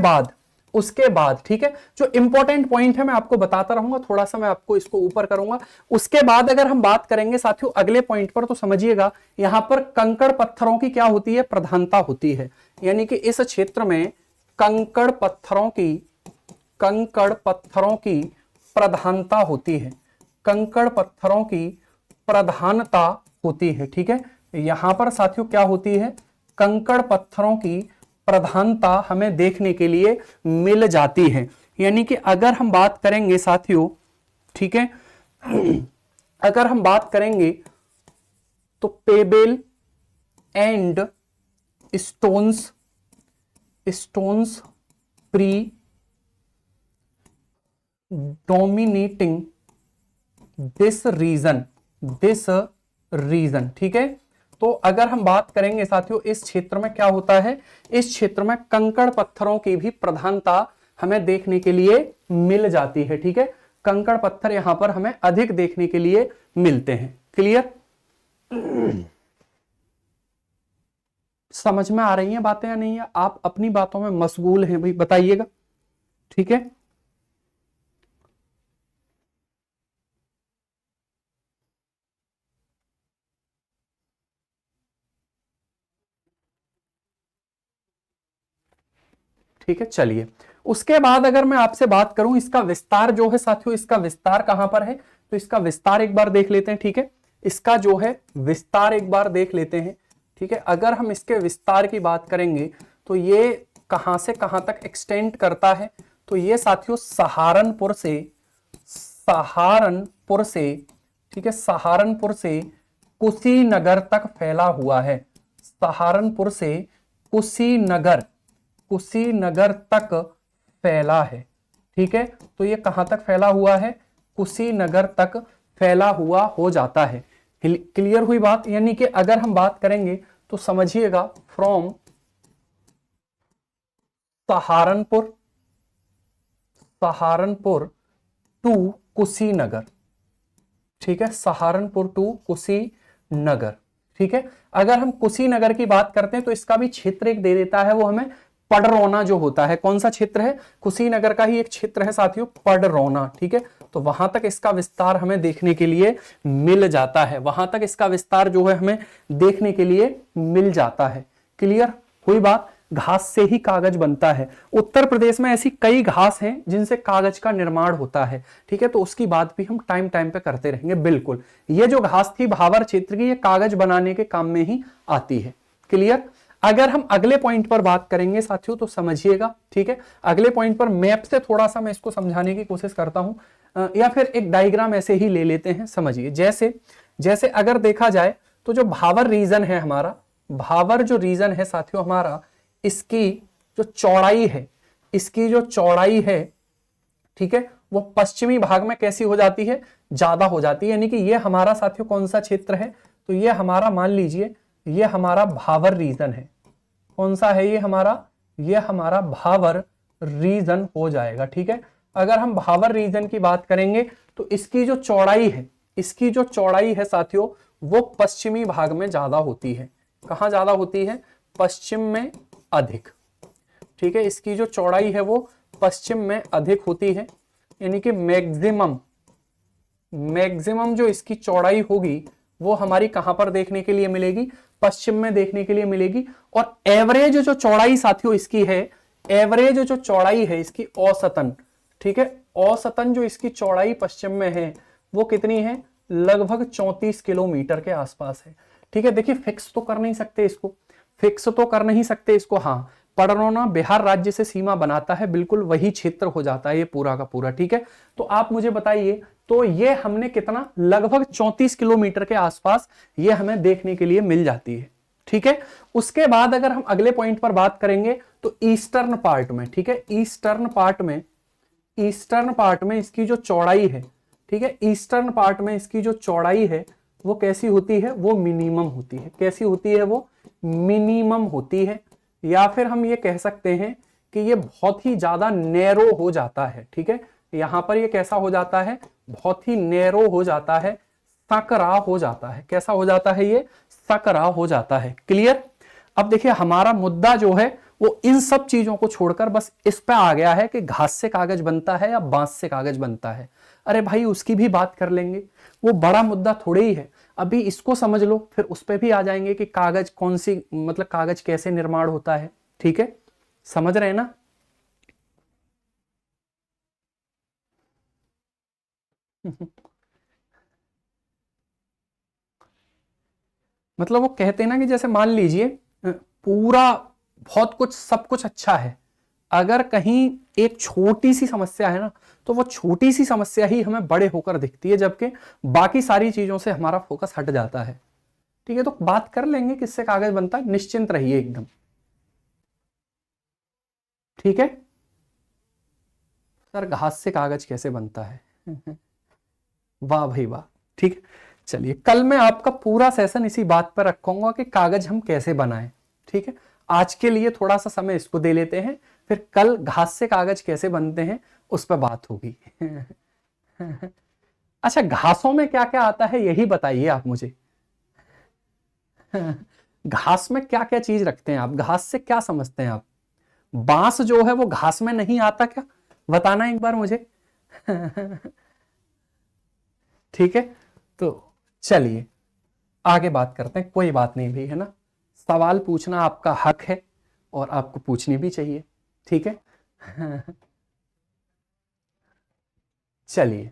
बाद ठीक है, जो इंपॉर्टेंट पॉइंट है मैं आपको बताता रहूंगा, थोड़ा सा मैं आपको इसको ऊपर करूंगा। उसके बाद अगर हम बात करेंगे साथियों अगले पॉइंट पर, तो समझिएगा यहां पर कंकड़ पत्थरों की क्या होती है? प्रधानता होती है। यानी कि इस क्षेत्र में कंकड़ पत्थरों की, कंकड़ पत्थरों की प्रधानता होती है। कंकड़ पत्थरों की प्रधानता होती है, ठीक है। यहां पर साथियों क्या होती है? कंकड़ पत्थरों की प्रधानता हमें देखने के लिए मिल जाती है। यानी कि अगर हम बात करेंगे साथियों, ठीक है, अगर हम बात करेंगे तो pebble and stones, stones predominating this region, this region. ठीक है, तो अगर हम बात करेंगे साथियों इस क्षेत्र में क्या होता है, इस क्षेत्र में कंकड़ पत्थरों की भी प्रधानता हमें देखने के लिए मिल जाती है। ठीक है, कंकड़ पत्थर यहां पर हमें अधिक देखने के लिए मिलते हैं। क्लियर, समझ में आ रही हैं बातें या नहीं है? आप अपनी बातों में मशगूल हैं भाई, बताइएगा। ठीक है, ठीक है, चलिए उसके बाद अगर मैं आपसे बात करूं इसका विस्तार जो है साथियों, इसका विस्तार कहां पर है, तो इसका विस्तार एक बार देख लेते हैं। ठीक है, इसका जो है विस्तार एक बार देख लेते हैं। ठीक है, अगर हम इसके विस्तार की बात करेंगे तो ये कहां से कहां तक एक्सटेंड करता है, तो ये साथियों सहारनपुर से, ठीक है, सहारनपुर से कुशीनगर तक फैला हुआ है। सहारनपुर से कुशीनगर कुशीनगर तक फैला है। ठीक है, तो ये कहां तक फैला हुआ है, कुशीनगर तक फैला हुआ हो जाता है। क्लियर हुई बात, यानी कि अगर हम बात करेंगे तो समझिएगा फ्रॉम सहारनपुर सहारनपुर टू कुशीनगर। ठीक है, सहारनपुर टू कुशीनगर। ठीक है, अगर हम कुशीनगर की बात करते हैं तो इसका भी क्षेत्र एक दे देता है, वो हमें पडरौना जो होता है। कौन सा क्षेत्र है, कुशीनगर का ही एक क्षेत्र है साथियों, पडरौना। ठीक है, तो वहां तक इसका विस्तार हमें देखने के लिए मिल जाता है, वहां तक इसका विस्तार जो है हमें देखने के लिए मिल जाता है। क्लियर हुई बात, घास से ही कागज बनता है। उत्तर प्रदेश में ऐसी कई घास हैं जिनसे कागज का निर्माण होता है। ठीक है, तो उसकी बात भी हम टाइम टाइम पे करते रहेंगे। बिल्कुल, ये जो घास थी भावर क्षेत्र की, ये कागज बनाने के काम में ही आती है। क्लियर, अगर हम अगले पॉइंट पर बात करेंगे साथियों तो समझिएगा। ठीक है, अगले पॉइंट पर मैप से थोड़ा सा मैं इसको समझाने की कोशिश करता हूं, या फिर एक डायग्राम ऐसे ही ले लेते हैं। समझिए, जैसे जैसे अगर देखा जाए तो जो भावर रीजन है हमारा, भावर जो रीजन है साथियों हमारा, इसकी जो चौड़ाई है, इसकी जो चौड़ाई है, ठीक है, वो पश्चिमी भाग में कैसी हो जाती है, ज्यादा हो जाती है। यानी कि ये हमारा साथियों कौन सा क्षेत्र है, तो ये हमारा मान लीजिए ये हमारा भावर रीजन है। कौन सा है ये हमारा भावर रीजन हो जाएगा। ठीक है, अगर हम भावर रीजन की बात करेंगे तो इसकी जो चौड़ाई है साथियों, वो पश्चिमी भाग में ज्यादा होती है। कहां ज्यादा होती है, पश्चिम में अधिक। ठीक है, इसकी जो चौड़ाई है वो पश्चिम में अधिक होती है। यानी कि मैक्सिमम जो इसकी चौड़ाई होगी वो हमारी कहां पर देखने के लिए मिलेगी, पश्चिम में देखने के लिए मिलेगी। और एवरेज जो चौड़ाई साथियों इसकी है, एवरेज जो चौड़ाई है इसकी औसतन, ठीक है, औसतन जो इसकी चौड़ाई पश्चिम में है वो कितनी है, लगभग 34 किलोमीटर के आसपास है। ठीक है, देखिए फिक्स तो कर नहीं सकते इसको, हाँ, पडरौना बिहार राज्य से सीमा बनाता है, बिल्कुल वही क्षेत्र हो जाता है ये पूरा का पूरा। ठीक है, तो आप मुझे बताइए, तो ये हमने कितना, लगभग 34 किलोमीटर के आसपास ये हमें देखने के लिए मिल जाती है। ठीक है, उसके बाद अगर हम अगले पॉइंट पर बात करेंगे तो ईस्टर्न पार्ट में, ठीक है, ईस्टर्न पार्ट में इसकी जो चौड़ाई है, ठीक है, ईस्टर्न पार्ट में इसकी जो चौड़ाई है वो कैसी होती है, वो मिनिमम होती है। कैसी होती है, वो मिनिमम होती है, या फिर हम ये कह सकते हैं कि ये बहुत ही ज्यादा नैरो हो जाता है। ठीक है, यहां पर ये कैसा हो जाता है, बहुत ही नैरो हो जाता है, सकरा हो जाता है। कैसा हो जाता है, ये सकरा हो जाता है। क्लियर, अब देखिए हमारा मुद्दा जो है वो इन सब चीजों को छोड़कर बस इस पे आ गया है कि घास से कागज बनता है या बांस से कागज बनता है। अरे भाई उसकी भी बात कर लेंगे, वो बड़ा मुद्दा थोड़े ही है। अभी इसको समझ लो, फिर उस पे भी आ जाएंगे कि कागज कौन सी, मतलब कागज कैसे निर्माण होता है। ठीक है, समझ रहे हैं ना? मतलब वो कहते हैं ना कि जैसे मान लीजिए पूरा बहुत कुछ सब कुछ अच्छा है, अगर कहीं एक छोटी सी समस्या है ना, तो वो छोटी सी समस्या ही हमें बड़े होकर दिखती है, जबकि बाकी सारी चीजों से हमारा फोकस हट जाता है। ठीक है, तो बात कर लेंगे किससे कागज बनता है, निश्चिंत रहिए एकदम। ठीक है सर, घास से कागज कैसे बनता है? वाह भाई वाह। ठीक है, चलिए, कल मैं आपका पूरा सेशन इसी बात पर रखूंगा कि कागज हम कैसे बनाएं। ठीक है, आज के लिए थोड़ा सा समय इसको दे लेते हैं, फिर कल घास से कागज कैसे बनते हैं उस पर बात होगी। अच्छा, घासों में क्या क्या आता है यही बताइए आप मुझे। घास में क्या क्या चीज रखते हैं आप, घास से क्या समझते हैं आप? बांस जो है वो घास में नहीं आता क्या? बताना एक बार मुझे। ठीक है, तो चलिए आगे बात करते हैं। कोई बात नहीं भी, है ना, सवाल पूछना आपका हक है और आपको पूछनी भी चाहिए। ठीक है। चलिए,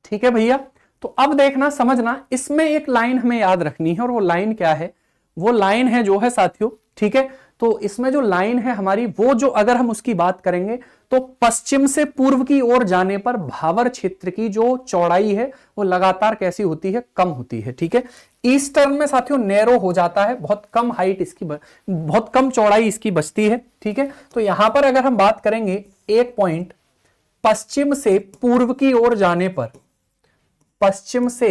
ठीक है भैया। तो अब देखना समझना, इसमें एक लाइन हमें याद रखनी है, और वो लाइन क्या है? वो लाइन है जो है साथियों, ठीक है, तो इसमें जो लाइन है हमारी, वो जो अगर हम उसकी बात करेंगे तो पश्चिम से पूर्व की ओर जाने पर भावर क्षेत्र की जो चौड़ाई है वो लगातार कैसी होती है? कम होती है। ठीक है, ईस्टर्न में साथियों नैरो हो जाता है, बहुत कम हाइट इसकी, बहुत कम चौड़ाई इसकी बचती है। ठीक है, तो यहां पर अगर हम बात करेंगे, एक पॉइंट पश्चिम से पूर्व की ओर जाने पर, पश्चिम से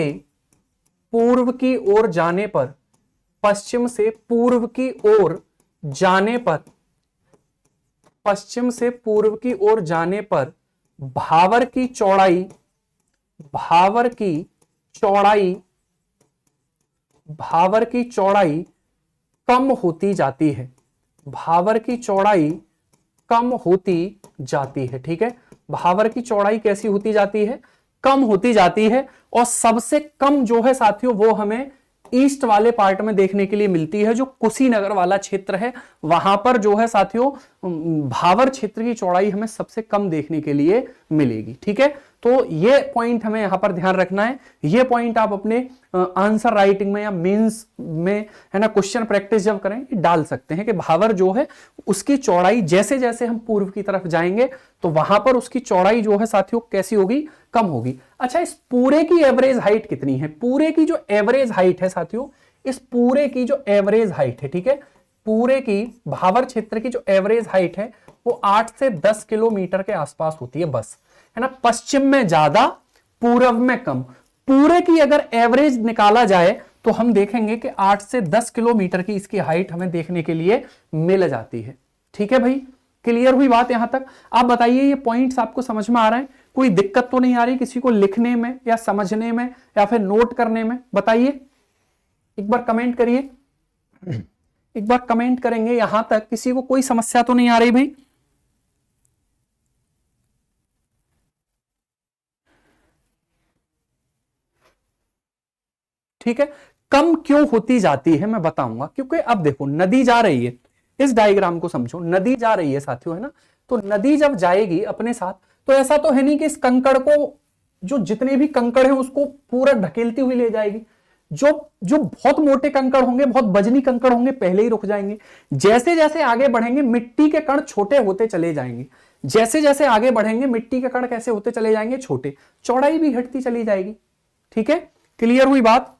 पूर्व की ओर जाने पर, पश्चिम से पूर्व की ओर जाने पर, पश्चिम से पूर्व की ओर जाने पर भावर की चौड़ाई, भावर की चौड़ाई, भावर की चौड़ाई कम होती जाती है, भावर की चौड़ाई कम होती जाती है। ठीक है, भावर की चौड़ाई कैसी होती जाती है? कम होती जाती है, और सबसे कम जो है साथियों वो हमें ईस्ट वाले पार्ट में देखने के लिए मिलती है, जो कुशीनगर वाला क्षेत्र है, वहां पर जो है साथियों भावर क्षेत्र की चौड़ाई हमें सबसे कम देखने के लिए मिलेगी। ठीक है, तो ये पॉइंट हमें यहां पर ध्यान रखना है। ये पॉइंट आप अपने आंसर राइटिंग में या मेंस में, है ना, क्वेश्चन प्रैक्टिस जब करें डाल सकते हैं कि भावर जो है उसकी चौड़ाई जैसे जैसे हम पूर्व की तरफ जाएंगे तो वहां पर उसकी चौड़ाई जो है साथियों कैसी होगी? कम होगी। अच्छा, इस पूरे की एवरेज हाइट कितनी है? पूरे की जो एवरेज हाइट है साथियों, इस पूरे की जो एवरेज हाइट है, ठीक है, पूरे की भावर क्षेत्र की जो एवरेज हाइट है वो 8 से 10 किलोमीटर के आसपास होती है बस, है ना। पश्चिम में ज्यादा, पूर्व में कम। पूरे की अगर एवरेज निकाला जाए तो हम देखेंगे कि 8 से 10 किलोमीटर की इसकी हाइट हमें देखने के लिए मिल जाती है। ठीक है भाई, क्लियर हुई बात यहां तक? आप बताइए ये पॉइंट्स आपको समझ में आ रहा है? कोई दिक्कत तो नहीं आ रही किसी को लिखने में या समझने में या फिर नोट करने में? बताइए, एक बार कमेंट करिए, एक बार कमेंट करेंगे यहां तक, किसी को कोई समस्या तो नहीं आ रही भाई? ठीक है, कम क्यों होती जाती है मैं बताऊंगा। क्योंकि अब देखो नदी जा रही है, इस डायग्राम को समझो, नदी जा रही है साथियों, है ना। तो नदी जब जाएगी अपने साथ, तो ऐसा तो है नहीं कि इस कंकड़ को, जो जितने भी कंकड़ हैं उसको पूरा ढकेलती हुई ले जाएगी। जो जो बहुत मोटे कंकड़ होंगे, बहुत वजनी कंकड़ होंगे, पहले ही रुक जाएंगे। जैसे जैसे आगे बढ़ेंगे मिट्टी के कण छोटे होते चले जाएंगे, जैसे जैसे आगे बढ़ेंगे मिट्टी के कण कैसे होते चले जाएंगे? छोटे, चौड़ाई भी घटती चली जाएगी। ठीक है, क्लियर हुई बात?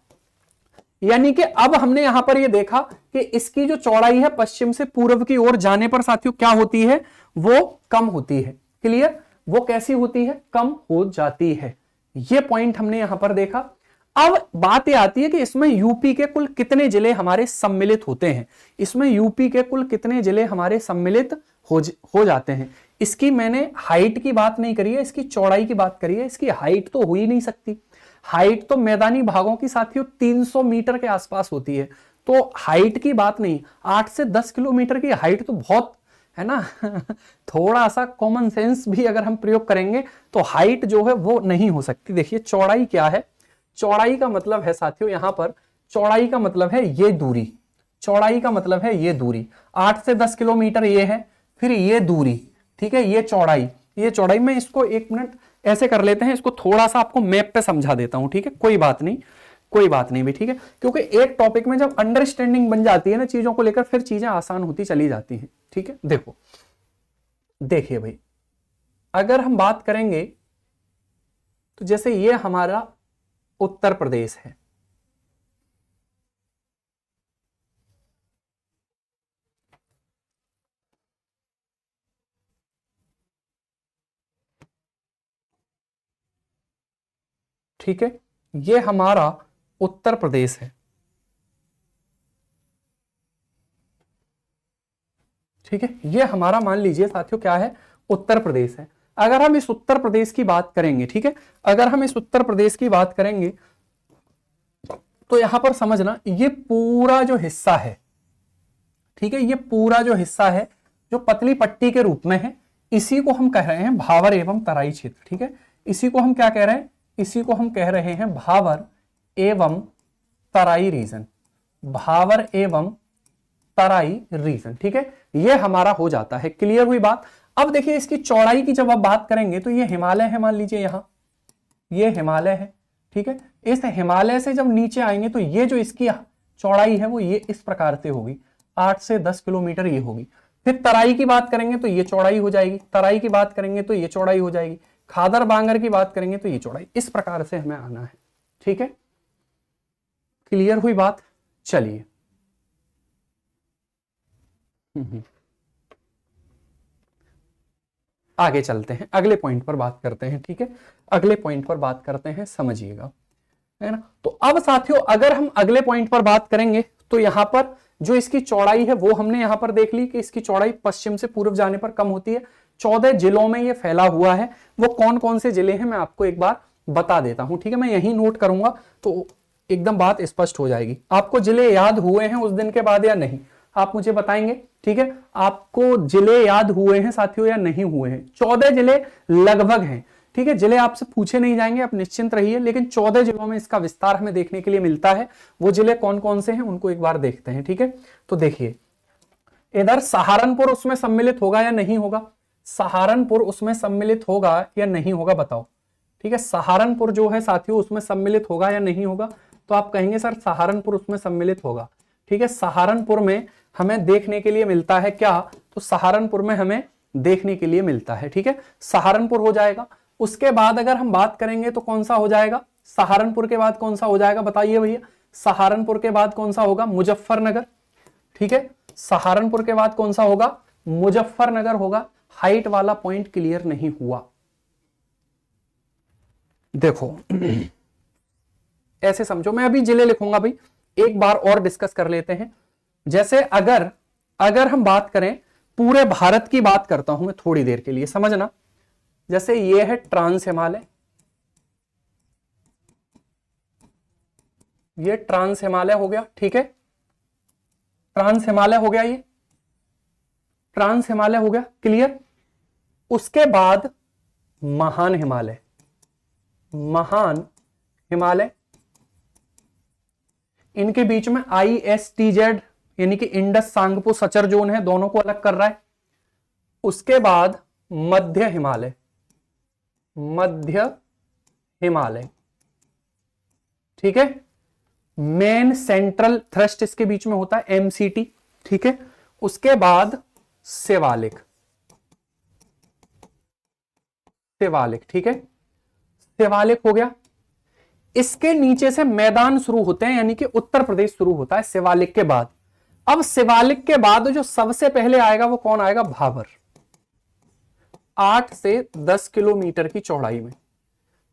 यानी कि अब हमने यहां पर यह देखा कि इसकी जो चौड़ाई है पश्चिम से पूर्व की ओर जाने पर साथियों क्या होती है? वो कम होती है। क्लियर? वो कैसी होती है? कम हो जाती है। ये पॉइंट हमने यहां पर देखा। अब बात यह आती है कि इसमें यूपी के कुल कितने जिले हमारे सम्मिलित होते हैं? इसमें यूपी के कुल कितने जिले हमारे सम्मिलित हो जाते हैं? इसकी मैंने हाइट की बात नहीं करी है, इसकी चौड़ाई की बात करी है। इसकी हाइट तो हो ही नहीं सकती। हाइट तो मैदानी भागों की साथियों 300 मीटर के आसपास होती है, तो हाइट की बात नहीं। 8 से 10 किलोमीटर की हाइट तो बहुत है ना। थोड़ा सा कॉमन सेंस भी अगर हम प्रयोग करेंगे तो हाइट जो है वो नहीं हो सकती। देखिए चौड़ाई क्या है? चौड़ाई का मतलब है साथियों, यहां पर चौड़ाई का मतलब है ये दूरी, चौड़ाई का मतलब है ये दूरी। 8 से 10 किलोमीटर ये है, फिर ये दूरी, ठीक है, ये चौड़ाई, ये चौड़ाई। मैं इसको एक मिनट ऐसे कर लेते हैं, इसको थोड़ा सा आपको मैप पे समझा देता हूं। ठीक है, कोई बात नहीं, कोई बात नहीं भी, ठीक है, क्योंकि एक टॉपिक में जब अंडरस्टैंडिंग बन जाती है ना चीजों को लेकर, फिर चीजें आसान होती चली जाती हैं। ठीक है, देखो, देखिए भाई, अगर हम बात करेंगे तो जैसे ये हमारा उत्तर प्रदेश है, ठीक है, ये हमारा उत्तर प्रदेश है। ठीक है, ये हमारा मान लीजिए साथियों क्या है, उत्तर प्रदेश है। अगर हम इस उत्तर प्रदेश की बात करेंगे, ठीक है, अगर हम इस उत्तर प्रदेश की बात करेंगे तो यहां पर समझना ये पूरा जो हिस्सा है, ठीक है, ये पूरा जो हिस्सा है जो पतली पट्टी के रूप में है, इसी को हम कह रहे हैं भावर एवं तराई क्षेत्र। ठीक है, इसी को हम क्या कह रहे हैं, इसी को हम कह रहे हैं भावर एवं तराई रीजन, भावर एवं तराई रीजन। ठीक है, ये हमारा हो जाता है। क्लियर हुई बात। अब देखिए इसकी चौड़ाई की जब आप बात करेंगे तो ये हिमालय है, मान लीजिए यहां ये हिमालय है। ठीक है, इस हिमालय से जब नीचे आएंगे तो ये जो इसकी चौड़ाई है वो ये इस प्रकार से होगी, 8 से 10 किलोमीटर ये होगी। फिर तराई की बात करेंगे तो ये चौड़ाई हो जाएगी, तराई की बात करेंगे तो ये चौड़ाई हो जाएगी, खादर बांगर की बात करेंगे तो ये चौड़ाई, इस प्रकार से हमें आना है। ठीक है, क्लियर हुई बात। चलिए आगे चलते हैं, अगले पॉइंट पर बात करते हैं। ठीक है, अगले पॉइंट पर बात करते हैं, समझिएगा, है ना। तो अब साथियों अगर हम अगले पॉइंट पर बात करेंगे तो यहां पर जो इसकी चौड़ाई है वो हमने यहां पर देख ली कि इसकी चौड़ाई पश्चिम से पूर्व जाने पर कम होती है। 14 जिलों में ये फैला हुआ है। वो कौन कौन से जिले हैं मैं आपको एक बार बता देता हूं। ठीक है, मैं यही नोट करूंगा तो एकदम बात स्पष्ट हो जाएगी। आपको जिले याद हुए हैं उस दिन के बाद या नहीं, आप मुझे बताएंगे। ठीक है, आपको जिले याद हुए हैं साथियों या नहीं हुए हैं? 14 जिले लगभग हैं। ठीक है, जिले आपसे पूछे नहीं जाएंगे, आप निश्चिंत रहिए, लेकिन 14 जिलों में इसका विस्तार हमें देखने के लिए मिलता है। वो जिले कौन कौन से हैं उनको एक बार देखते हैं। ठीक है, तो देखिए इधर सहारनपुर उसमें सम्मिलित होगा या नहीं होगा? सहारनपुर उसमें सम्मिलित होगा या नहीं होगा, बताओ। ठीक है, सहारनपुर जो है साथियों उसमें सम्मिलित होगा या नहीं होगा? तो आप कहेंगे सर सहारनपुर उसमें सम्मिलित होगा। ठीक है, सहारनपुर में हमें देखने के लिए मिलता है क्या? तो सहारनपुर में हमें देखने के लिए मिलता है। ठीक है, सहारनपुर हो जाएगा। उसके बाद अगर हम बात करेंगे तो कौन सा हो जाएगा? सहारनपुर के बाद कौन सा हो जाएगा, बताइए भैया। सहारनपुर के बाद कौन सा होगा? मुजफ्फरनगर। ठीक है, सहारनपुर के बाद कौन सा होगा? मुजफ्फरनगर होगा। हाइट वाला पॉइंट क्लियर नहीं हुआ। देखो ऐसे समझो, मैं अभी जिले लिखूंगा भाई, एक बार और डिस्कस कर लेते हैं। जैसे अगर हम बात करें पूरे भारत की बात करता हूं मैं थोड़ी देर के लिए, समझना। जैसे ये है ट्रांस हिमालय, ये ट्रांस हिमालय हो गया। ठीक है, ट्रांस हिमालय हो गया, ये ट्रांस हिमालय हो गया। क्लियर। उसके बाद महान हिमालय, महान हिमालय, इनके बीच में ISTZ यानी कि इंडस सांगपो सचर जोन है, दोनों को अलग कर रहा है। उसके बाद मध्य हिमालय, मध्य हिमालय। ठीक है, मेन सेंट्रल थ्रस्ट इसके बीच में होता है MCT। ठीक है, उसके बाद शिवालिक, शिवालिक। ठीक है, शिवालिक हो गया। इसके नीचे से मैदान शुरू होते हैं, यानी कि उत्तर प्रदेश शुरू होता है शिवालिक के बाद। अब शिवालिक के बाद जो सबसे पहले आएगा वो कौन आएगा? भाबर, 8 से 10 किलोमीटर की चौड़ाई में।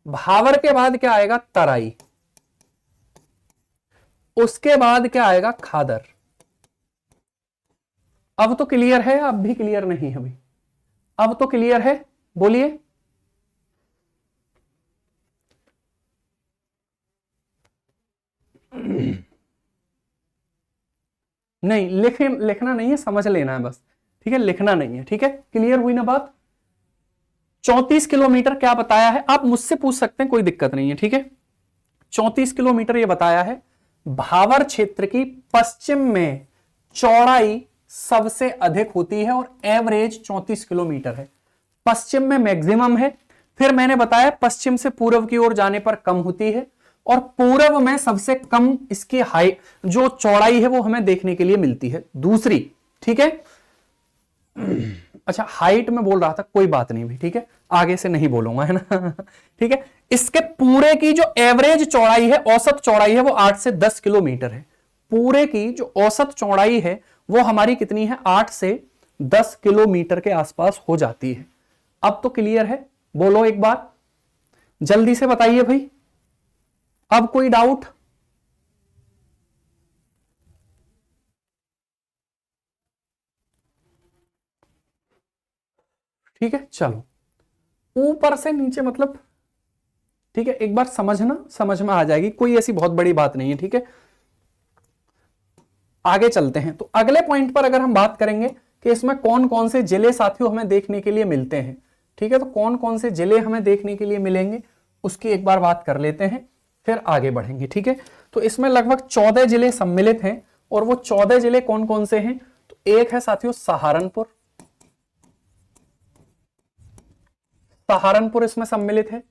भाबर के बाद क्या आएगा? तराई। उसके बाद क्या आएगा? खादर। अब तो क्लियर है, अब भी क्लियर नहीं है अभी? अब तो क्लियर है, बोलिए। नहीं, लिखना नहीं है, समझ लेना है बस। ठीक है, लिखना नहीं है। ठीक है, क्लियर हुई ना बात। 34 किलोमीटर क्या बताया है? आप मुझसे पूछ सकते हैं, कोई दिक्कत नहीं है। ठीक है, 34 किलोमीटर ये बताया है। भाबर क्षेत्र की पश्चिम में चौड़ाई सबसे अधिक होती है और एवरेज 34 किलोमीटर है। पश्चिम में मैक्सिमम है। फिर मैंने बताया पश्चिम से पूर्व की ओर जाने पर कम होती है और पूर्व में सबसे कम इसकी हाइट जो चौड़ाई है वो हमें देखने के लिए मिलती है, दूसरी। ठीक है, अच्छा हाइट में बोल रहा था, कोई बात नहीं भाई। ठीक है, आगे से नहीं बोलूंगा, है ना। ठीक है, इसके पूरे की जो एवरेज चौड़ाई है, औसत चौड़ाई है, वो 8 से 10 किलोमीटर है। पूरे की जो औसत चौड़ाई है वो हमारी कितनी है? 8 से 10 किलोमीटर के आसपास हो जाती है। अब तो क्लियर है, बोलो एक बार, जल्दी से बताइए भाई। अब कोई डाउट? ठीक है, चलो ऊपर से नीचे मतलब, ठीक है, एक बार समझना, समझ में आ जाएगी, कोई ऐसी बहुत बड़ी बात नहीं है। ठीक है, आगे चलते हैं। तो अगले पॉइंट पर अगर हम बात करेंगे कि इसमें कौन कौन से जिले साथियों हमें देखने के लिए मिलते हैं, ठीक है, तो कौन कौन से जिले हमें देखने के लिए मिलेंगे उसकी एक बार बात कर लेते हैं, फिर आगे बढ़ेंगे। ठीक है, तो इसमें लगभग 14 जिले सम्मिलित हैं, और वो 14 जिले कौन कौन से हैं? तो एक है साथियों सहारनपुर, सहारनपुर इसमें सम्मिलित है।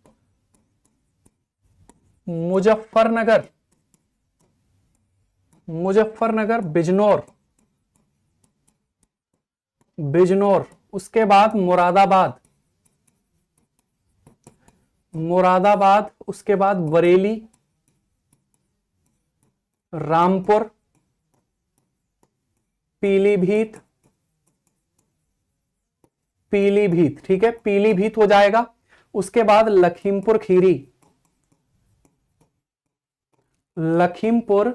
मुजफ्फरनगर, मुजफ्फरनगर, बिजनौर, बिजनौर, उसके बाद मुरादाबाद, मुरादाबाद, उसके बाद बरेली, रामपुर, पीलीभीत, पीलीभीत, ठीक है, पीलीभीत हो जाएगा। उसके बाद लखीमपुर खीरी, लखीमपुर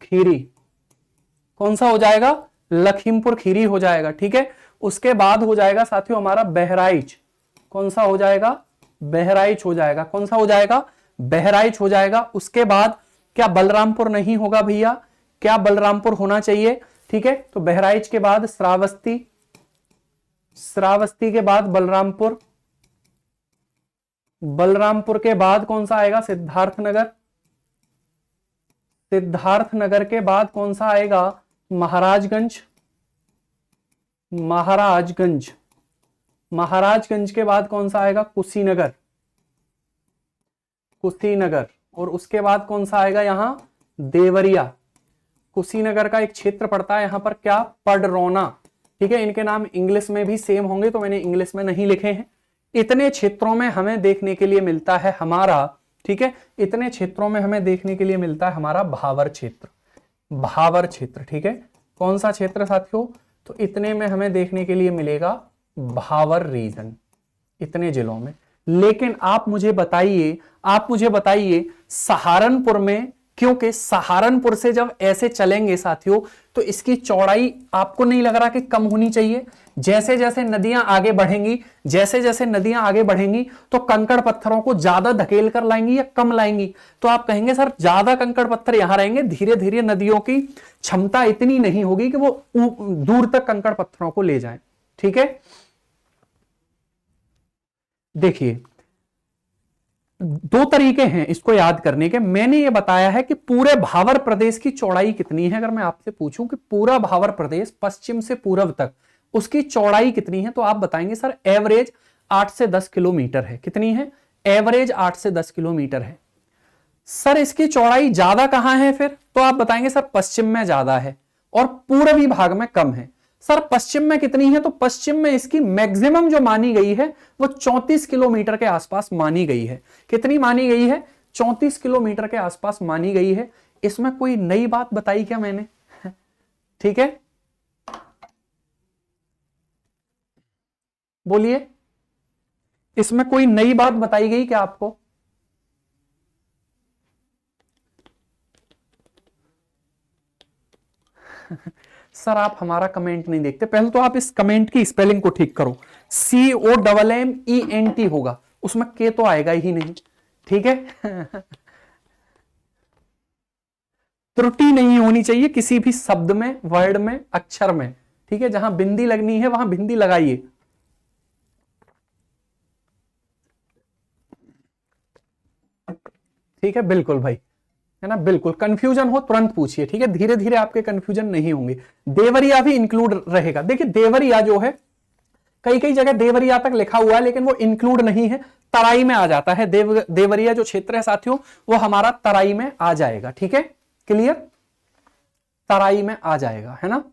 खीरी, कौन सा हो जाएगा? लखीमपुर खीरी हो जाएगा। ठीक है, उसके बाद हो जाएगा साथियों हमारा बहराइच, कौन सा हो जाएगा? बहराइच हो जाएगा। कौन सा हो जाएगा? बहराइच हो जाएगा। उसके बाद क्या बलरामपुर नहीं होगा भैया? क्या बलरामपुर होना चाहिए? ठीक है, तो बहराइच के बाद श्रावस्ती, श्रावस्ती के बाद बलरामपुर, बलरामपुर के बाद कौन सा आएगा? सिद्धार्थनगर, सिद्धार्थनगर के बाद कौन सा आएगा? महाराजगंज, महाराजगंज, महाराजगंज के बाद कौन सा आएगा? कुशीनगर, कुशीनगर, और उसके बाद कौन सा आएगा यहां? देवरिया। कुशीनगर का एक क्षेत्र पड़ता है यहां पर, क्या? पडरौना। ठीक है, इनके नाम इंग्लिश में भी सेम होंगे तो मैंने इंग्लिश में नहीं लिखे हैं। इतने क्षेत्रों में हमें देखने के लिए मिलता है हमारा, ठीक है, इतने क्षेत्रों में हमें देखने के लिए मिलता है हमारा भावर क्षेत्र, भावर क्षेत्र। ठीक है, कौन सा क्षेत्र साथियों? तो इतने में हमें देखने के लिए मिलेगा भावर रीजन, इतने जिलों में। लेकिन आप मुझे बताइए, आप मुझे बताइए सहारनपुर में, क्योंकि सहारनपुर से जब ऐसे चलेंगे साथियों तो इसकी चौड़ाई आपको नहीं लग रहा कि कम होनी चाहिए? जैसे जैसे नदियां आगे बढ़ेंगी, जैसे जैसे नदियां आगे बढ़ेंगी तो कंकड़ पत्थरों को ज्यादा धकेल कर लाएंगी या कम लाएंगी? तो आप कहेंगे सर ज्यादा कंकड़ पत्थर यहां रहेंगे, धीरे धीरे नदियों की क्षमता इतनी नहीं होगी कि वो दूर तक कंकड़ पत्थरों को ले जाएं। ठीक है, देखिए दो तरीके हैं इसको याद करने के। मैंने ये बताया है कि पूरे भावर प्रदेश की चौड़ाई कितनी है। अगर मैं आपसे पूछूं कि पूरा भावर प्रदेश पश्चिम से पूर्व तक उसकी चौड़ाई कितनी है, तो आप बताएंगे सर एवरेज 8 से 10 किलोमीटर है। कितनी है? एवरेज 8 से 10 किलोमीटर है। सर इसकी चौड़ाई ज्यादा कहां है फिर? तो आप बताएंगे सर पश्चिम में ज्यादा है और पूर्वी भाग में कम है। सर पश्चिम में कितनी है? तो पश्चिम में इसकी मैक्सिमम जो मानी गई है वो 34 किलोमीटर के आसपास मानी गई है। कितनी मानी गई है? 34 किलोमीटर के आसपास मानी गई है। इसमें कोई नई बात बताई क्या मैंने? ठीक है, बोलिए, इसमें कोई नई बात बताई गई क्या आपको? सर आप हमारा कमेंट नहीं देखते। पहले तो आप इस कमेंट की स्पेलिंग को ठीक करो। COMMENT होगा, उसमें के तो आएगा ही नहीं। ठीक है त्रुटि नहीं होनी चाहिए किसी भी शब्द में, वर्ड में, अक्षर में। ठीक है, जहां बिंदी लगनी है वहां बिंदी लगाइए। ठीक है, बिल्कुल भाई, है ना, बिल्कुल। कंफ्यूजन हो तुरंत पूछिए। ठीक है, धीरे धीरे आपके कंफ्यूजन नहीं होंगे। देवरिया भी इंक्लूड रहेगा। देखिए देवरिया जो है, कई कई जगह देवरिया तक लिखा हुआ है लेकिन वो इंक्लूड नहीं है, तराई में आ जाता है। देवरिया जो क्षेत्र है साथियों वो हमारा तराई में आ जाएगा। ठीक है, क्लियर, तराई में आ जाएगा, है ना।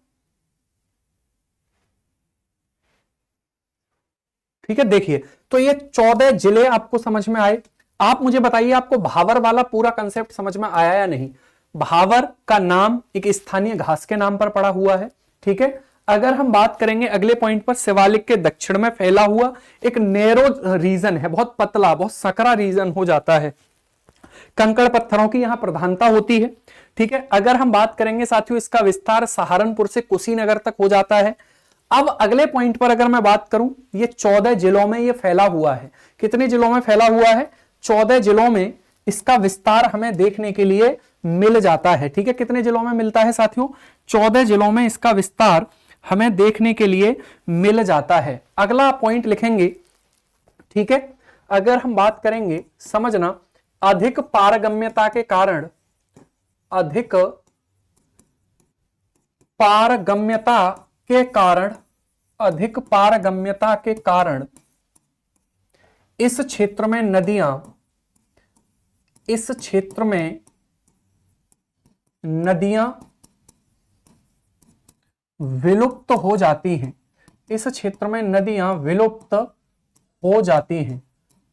ठीक है, देखिए तो ये 14 जिले आपको समझ में आए। आप मुझे बताइए आपको भावर वाला पूरा कंसेप्ट समझ में आया या नहीं? भावर का नाम एक स्थानीय घास के नाम पर पड़ा हुआ है। ठीक है, अगर हम बात करेंगे अगले पॉइंट पर, शिवालिक के दक्षिण में फैला हुआ एक नैरो रीजन है, बहुत पतला, बहुत सकरा रीजन हो जाता है। कंकड़ पत्थरों की यहां प्रधानता होती है। ठीक है, अगर हम बात करेंगे साथियों, इसका विस्तार सहारनपुर से कुशीनगर तक हो जाता है। अब अगले पॉइंट पर अगर मैं बात करूं, ये 14 जिलों में ये फैला हुआ है। कितने जिलों में फैला हुआ है? 14 जिलों में इसका विस्तार हमें देखने के लिए मिल जाता है। ठीक है, कितने जिलों में मिलता है साथियों? 14 जिलों में इसका विस्तार हमें देखने के लिए मिल जाता है। अगला पॉइंट लिखेंगे। ठीक है, अगर हम बात करेंगे, समझना, अधिक पारगम्यता के कारण, अधिक पारगम्यता के कारण, अधिक पारगम्यता के कारण इस क्षेत्र में नदियां, इस क्षेत्र में नदियां विलुप्त हो जाती हैं। इस क्षेत्र में नदियां विलुप्त हो जाती हैं।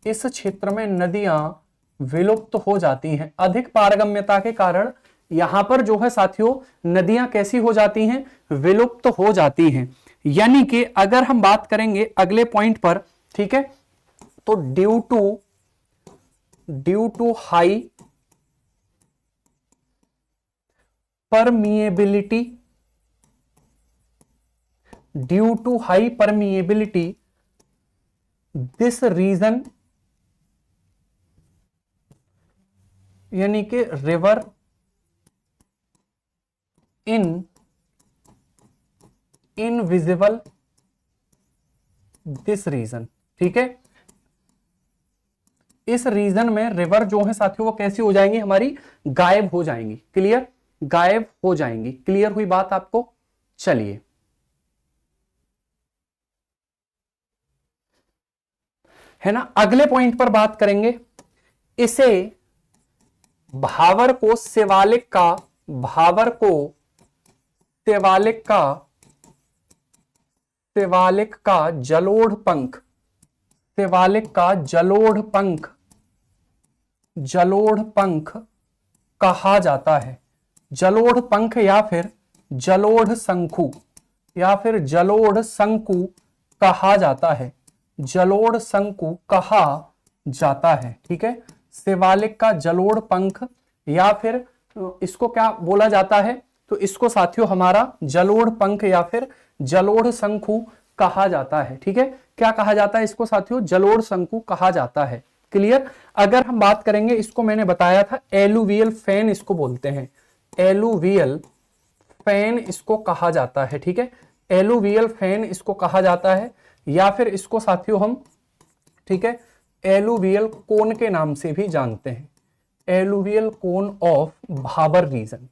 इस क्षेत्र में नदियां विलुप्त हो जाती हैं। अधिक पारगम्यता के कारण यहां पर जो है साथियों, नदियां कैसी हो जाती हैं? विलुप्त हो जाती हैं। यानी कि अगर हम बात करेंगे अगले पॉइंट पर, ठीक है, तो due to high permeability, due to high permeability this region, यानी कि रिवर इनविजिबल दिस रीजन। ठीक है, इस रीजन में रिवर जो है साथियों वो कैसी हो जाएंगी? हमारी गायब हो जाएंगी। क्लियर? गायब हो जाएंगी। क्लियर हुई बात आपको? चलिए, है ना, अगले पॉइंट पर बात करेंगे। इसे भावर को शिवालिक का, भावर को शिवालिक का, शिवालिक का जलोढ़ पंख, शिवालिक का जलोढ़ पंख, जलोढ़ पंख कहा जाता है। जलोढ़ पंख या फिर जलोढ़ शंकु, या फिर जलोढ़ शंकु कहा जाता है। जलोढ़ शंकु कहा जाता है। ठीक है, शिवालिक का जलोढ़ पंख, या फिर इसको क्या बोला जाता है? तो इसको साथियों हमारा जलोढ़ पंख या फिर जलोढ़ शंकु कहा जाता है। ठीक है, क्या कहा जाता है इसको साथियों? जलोढ़ शंकु कहा जाता है। क्लियर? अगर हम बात करेंगे, इसको मैंने बताया था एलुवियल फैन इसको बोलते हैं। एलुवियल फैन इसको कहा जाता है। ठीक है, एलुवियल फैन इसको कहा जाता है, या फिर इसको साथियों हम, ठीक है, एलुवियल कोन के नाम से भी जानते हैं। Alluvial cone of Bhabar region,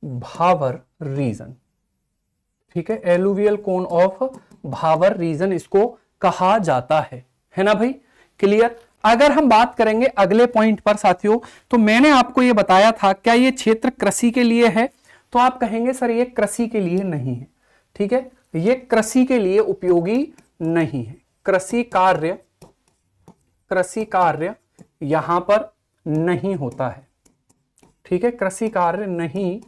Bhabar region. ठीक है, alluvial cone of Bhabar region इसको कहा जाता है ना भाई? क्लियर? अगर हम बात करेंगे अगले पॉइंट पर साथियों, तो मैंने आपको यह बताया था, क्या यह क्षेत्र कृषि के लिए है? तो आप कहेंगे सर ये कृषि के लिए नहीं है। ठीक है, ये कृषि के लिए उपयोगी नहीं है। कृषि कार्य यहां पर नहीं होता है। ठीक है, कृषि कार्य नहीं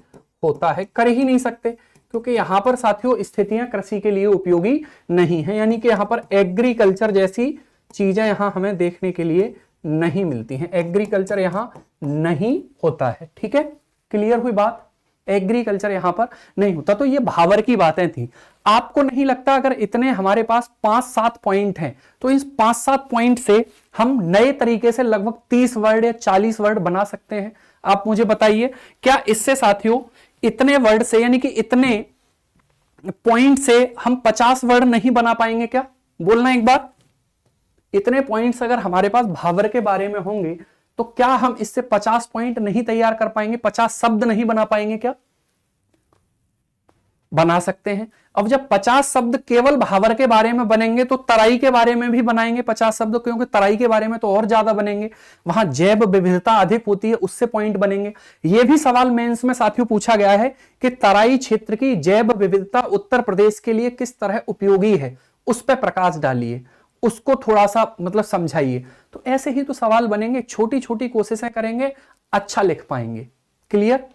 होता है, कर ही नहीं सकते, क्योंकि यहां पर साथियों स्थितियां कृषि के लिए उपयोगी नहीं है। यानी कि यहां पर एग्रीकल्चर जैसी चीजें यहां हमें देखने के लिए नहीं मिलती हैं। एग्रीकल्चर यहां नहीं होता है। ठीक है, क्लियर हुई बात? एग्रीकल्चर यहां पर नहीं होता। तो ये भावर की बातें थी। आपको नहीं लगता अगर इतने हमारे पास 5-7 पॉइंट हैं, तो इस 5-7 पॉइंट से हम नए तरीके से लगभग 30 वर्ड या 40 वर्ड बना सकते हैं? आप मुझे बताइए, क्या इससे साथियों इतने वर्ड से, यानी कि इतने पॉइंट से हम 50 वर्ड नहीं बना पाएंगे क्या? बोलना एक बार। इतने पॉइंट्स अगर हमारे पास भावर के बारे में होंगे, तो क्या हम इससे 50 पॉइंट नहीं तैयार कर पाएंगे? 50 शब्द नहीं बना पाएंगे क्या? बना सकते हैं। अब जब 50 शब्द केवल भावर के बारे में बनेंगे, तो तराई के बारे में भी बनाएंगे 50 शब्द, क्योंकि तराई के बारे में तो और ज्यादा बनेंगे, वहां जैव विविधता अधिक होती है, उससे पॉइंट बनेंगे। यह भी सवाल मेंस में साथियों पूछा गया है कि तराई क्षेत्र की जैव विविधता उत्तर प्रदेश के लिए किस तरह उपयोगी है, उस पर प्रकाश डालिए, उसको थोड़ा सा मतलब समझाइए। तो ऐसे ही तो सवाल बनेंगे, छोटी छोटी कोशिशें करेंगे, अच्छा लिख पाएंगे। क्लियर?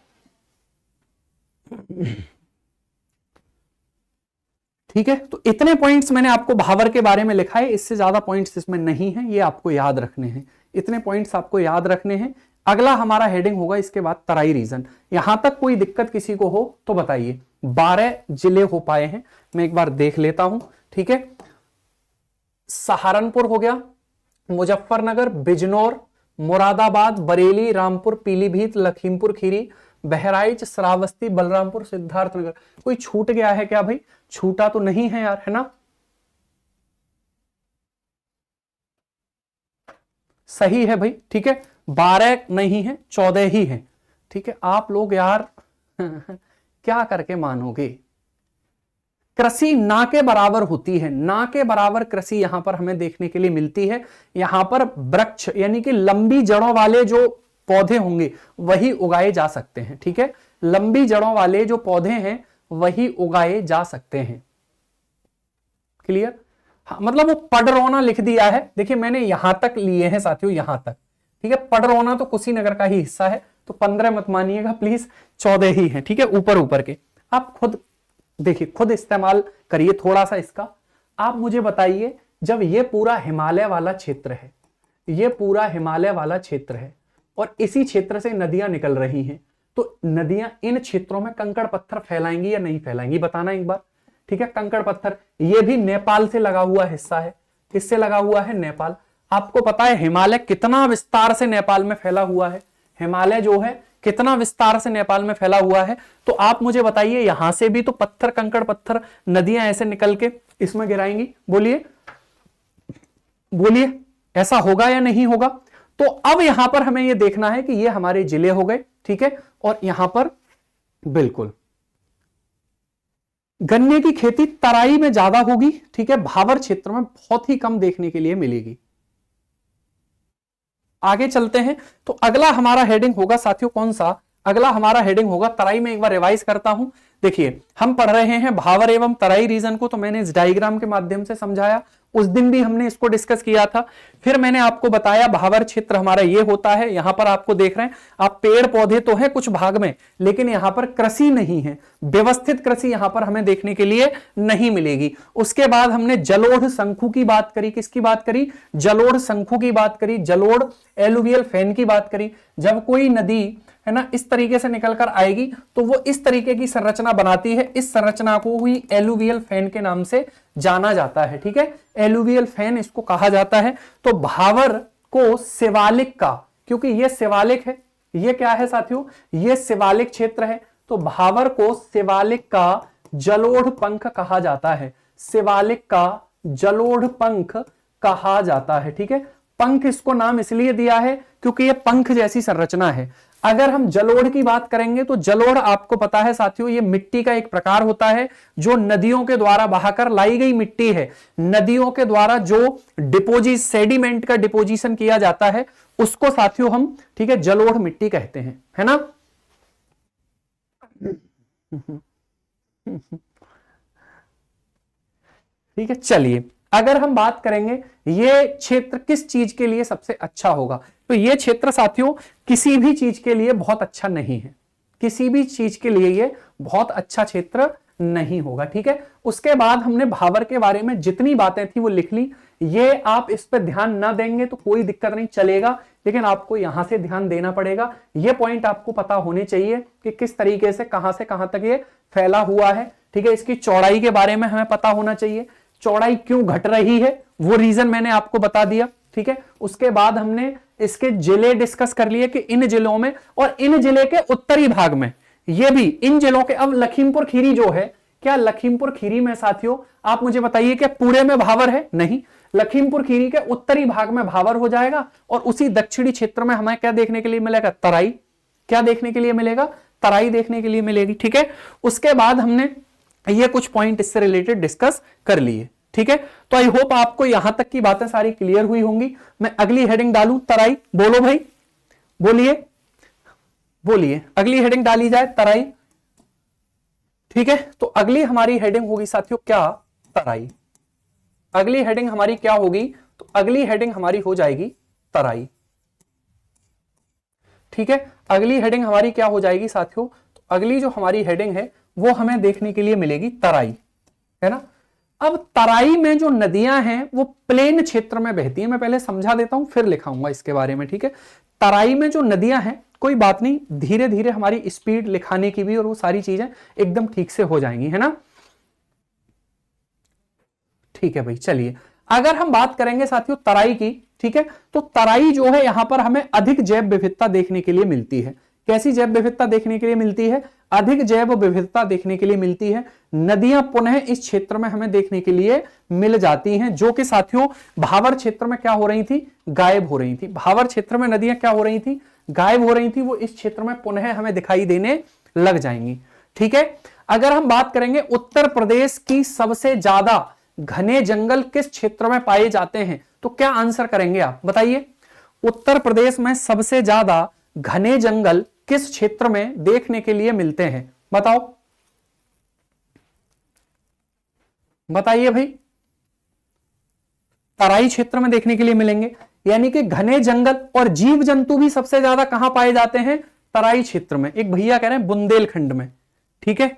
ठीक है, तो इतने पॉइंट्स मैंने आपको भावर के बारे में लिखा है, इससे ज्यादा पॉइंट्स इसमें नहीं है, ये आपको याद रखने हैं, इतने पॉइंट्स आपको याद रखने हैं। अगला हमारा हेडिंग होगा इसके बाद तराई रीजन। यहां तक कोई दिक्कत किसी को हो तो बताइए। 12 जिले हो पाए हैं, मैं एक बार देख लेता हूं। ठीक है, सहारनपुर हो गया, मुजफ्फरनगर, बिजनौर, मुरादाबाद, बरेली, रामपुर, पीलीभीत, लखीमपुर खीरी, बहराइच, श्रावस्ती, बलरामपुर, सिद्धार्थनगर। कोई छूट गया है क्या भाई? छूटा तो नहीं है यार, है ना? सही है भाई, ठीक है, 12 नहीं है, 14 ही है। ठीक है, आप लोग यार क्या करके मानोगे? कृषि ना के बराबर होती है, ना के बराबर कृषि यहां पर हमें देखने के लिए मिलती है। यहां पर वृक्ष यानी कि लंबी जड़ों वाले जो पौधे होंगे वही उगाए जा सकते हैं। ठीक है, लंबी जड़ों वाले जो पौधे हैं वही उगाए जा सकते हैं। क्लियर? हाँ, मतलब वो पडरौना लिख दिया है, देखिए मैंने यहां तक लिए हैं साथियों, यहां तक। ठीक है, पडरौना तो कुशीनगर का ही हिस्सा है, तो 15 मत मानिएगा प्लीज, 14 ही है। ठीक है, ऊपर ऊपर के आप खुद देखिए, खुद इस्तेमाल करिए थोड़ा सा इसका। आप मुझे बताइए, जब ये पूरा हिमालय वाला क्षेत्र है, ये पूरा हिमालय वाला क्षेत्र है और इसी क्षेत्र से नदियां निकल रही हैं, तो नदियां इन क्षेत्रों में कंकड़ पत्थर फैलाएंगी या नहीं फैलाएंगी? बताना एक बार। ठीक है, कंकड़ पत्थर, ये भी नेपाल से लगा हुआ हिस्सा है। किससे लगा हुआ है? नेपाल। आपको पता है हिमालय कितना विस्तार से नेपाल में फैला हुआ है? हिमालय जो है कितना विस्तार से नेपाल में फैला हुआ है? तो आप मुझे बताइए, यहां से भी तो पत्थर, कंकड़ पत्थर, नदियां ऐसे निकल के इसमें गिराएंगी? बोलिए बोलिए, ऐसा होगा या नहीं होगा? तो अब यहां पर हमें यह देखना है कि ये हमारे जिले हो गए। ठीक है, और यहां पर बिल्कुल गन्ने की खेती तराई में ज्यादा होगी। ठीक है, भावर क्षेत्र में बहुत ही कम देखने के लिए मिलेगी। आगे चलते हैं, तो अगला हमारा हेडिंग होगा साथियों कौन सा? अगला हमारा हेडिंग होगा तराई में। एक बार रिवाइज करता हूं, देखिए हम पढ़ रहे हैं भावर एवं तराई रीजन को, तो मैंने इस डायग्राम के माध्यम से समझाया, उस दिन भी हमने इसको डिस्कस किया था। फिर मैंने आपको बताया भावर क्षेत्र हमारा ये होता है। यहां पर आपको देख रहे हैं आप, पेड़ पौधे तो है कुछ भाग में, लेकिन यहां पर कृषि नहीं है, व्यवस्थित कृषि यहां पर हमें देखने के लिए नहीं मिलेगी। उसके बाद हमने जलोढ़ शंखु की बात करी। किसकी बात करी? जलोढ़ शंखु की बात करी, जलोढ़ एलुवियल फेन की बात करी। जब कोई नदी है ना इस तरीके से निकलकर आएगी तो वो इस तरीके की संरचना बनाती है, इस संरचना को ही एलुवियल फेन के नाम से जाना जाता है। ठीक है, एलुवियल फेन इसको कहा जाता है। तो भावर को शिवालिक का, क्योंकि ये शिवालिक है, ये क्या है साथियों? ये शिवालिक क्षेत्र है, तो भावर को शिवालिक का जलोढ़ पंख कहा जाता है। शिवालिक का जलोढ़ पंख कहा जाता है। ठीक है, पंख इसको नाम इसलिए दिया है क्योंकि ये पंख जैसी संरचना है। अगर हम जलोढ़ की बात करेंगे तो जलोढ़ आपको पता है साथियों, ये मिट्टी का एक प्रकार होता है जो नदियों के द्वारा बहाकर लाई गई मिट्टी है। नदियों के द्वारा जो सेडिमेंट का डिपोजिशन किया जाता है उसको साथियों हम, ठीक है, जलोढ़ मिट्टी कहते हैं, है ना? ठीक है, चलिए अगर हम बात करेंगे ये क्षेत्र किस चीज के लिए सबसे अच्छा होगा, तो ये क्षेत्र साथियों किसी भी चीज के लिए बहुत अच्छा नहीं है। किसी भी चीज के लिए ये बहुत अच्छा क्षेत्र नहीं होगा। ठीक है, उसके बाद हमने भावर के बारे में जितनी बातें थी वो लिख ली। ये आप इस पर ध्यान ना देंगे तो कोई दिक्कत नहीं, चलेगा, लेकिन आपको यहां से ध्यान देना पड़ेगा। ये पॉइंट आपको पता होने चाहिए कि किस तरीके से कहां तक ये फैला हुआ है। ठीक है, इसकी चौड़ाई के बारे में हमें पता होना चाहिए, चौड़ाई क्यों घट रही है वो रीजन मैंने आपको बता दिया। ठीक है, उसके बाद हमने इसके जिले डिस्कस कर लिए कि इन जिलों में और इन जिले के उत्तरी भाग में, ये भी इन जिलों के, अब लखीमपुर खीरी जो है, क्या लखीमपुर खीरी में साथियों आप मुझे बताइए क्या पूरे में भावर है? नहीं, लखीमपुर खीरी के उत्तरी भाग में भावर हो जाएगा और उसी दक्षिणी क्षेत्र में हमें क्या देखने के लिए मिलेगा? तराई। क्या देखने के लिए मिलेगा? तराई देखने के लिए मिलेगी। ठीक है, उसके बाद हमने ये कुछ पॉइंट इससे रिलेटेड डिस्कस कर लिए। ठीक है, तो आई होप आपको यहां तक की बातें सारी क्लियर हुई होंगी। मैं अगली हेडिंग डालूं, तराई। बोलो भाई, बोलिए बोलिए, अगली हेडिंग डाली जाए तराई। ठीक है, तो अगली हमारी हेडिंग होगी साथियों क्या? तराई। अगली हेडिंग हमारी क्या होगी? तो अगली हेडिंग हमारी हो जाएगी तराई। ठीक है, अगली हेडिंग हमारी क्या हो जाएगी साथियों? तो अगली जो हमारी हेडिंग है वो हमें देखने के लिए मिलेगी तराई, है ना? अब तराई में जो नदियां हैं वो प्लेन क्षेत्र में बहती हैं। मैं पहले समझा देता हूं फिर लिखाऊंगा इसके बारे में, ठीक है। तराई में जो नदियां हैं, कोई बात नहीं, धीरे धीरे हमारी स्पीड लिखाने की भी और वो सारी चीजें एकदम ठीक से हो जाएंगी, है ना। ठीक है भाई, चलिए अगर हम बात करेंगे साथियों तराई की, ठीक है, तो तराई जो है यहां पर हमें अधिक जैव विविधता देखने के लिए मिलती है। कैसी जैव विविधता देखने के लिए मिलती है? अधिक जैव विविधता देखने के लिए मिलती है। नदियां पुनः इस क्षेत्र में हमें देखने के लिए मिल जाती हैं, जो कि साथियों भावर क्षेत्र में क्या हो रही थी? गायब हो रही थी। भावर क्षेत्र में नदियां क्या हो रही थी? गायब हो रही थी। वो इस क्षेत्र में पुनः हमें दिखाई देने लग जाएंगी, ठीक है। अगर हम बात करेंगे उत्तर प्रदेश की सबसे ज्यादा घने जंगल किस क्षेत्र में पाए जाते हैं, तो क्या आंसर करेंगे आप? बताइए, उत्तर प्रदेश में सबसे ज्यादा घने जंगल किस क्षेत्र में देखने के लिए मिलते हैं? बताओ, बताइए भाई। तराई क्षेत्र में देखने के लिए मिलेंगे, यानी कि घने जंगल और जीव जंतु भी सबसे ज्यादा कहां पाए जाते हैं? तराई क्षेत्र में। एक भैया कह रहे हैं बुंदेलखंड में, ठीक है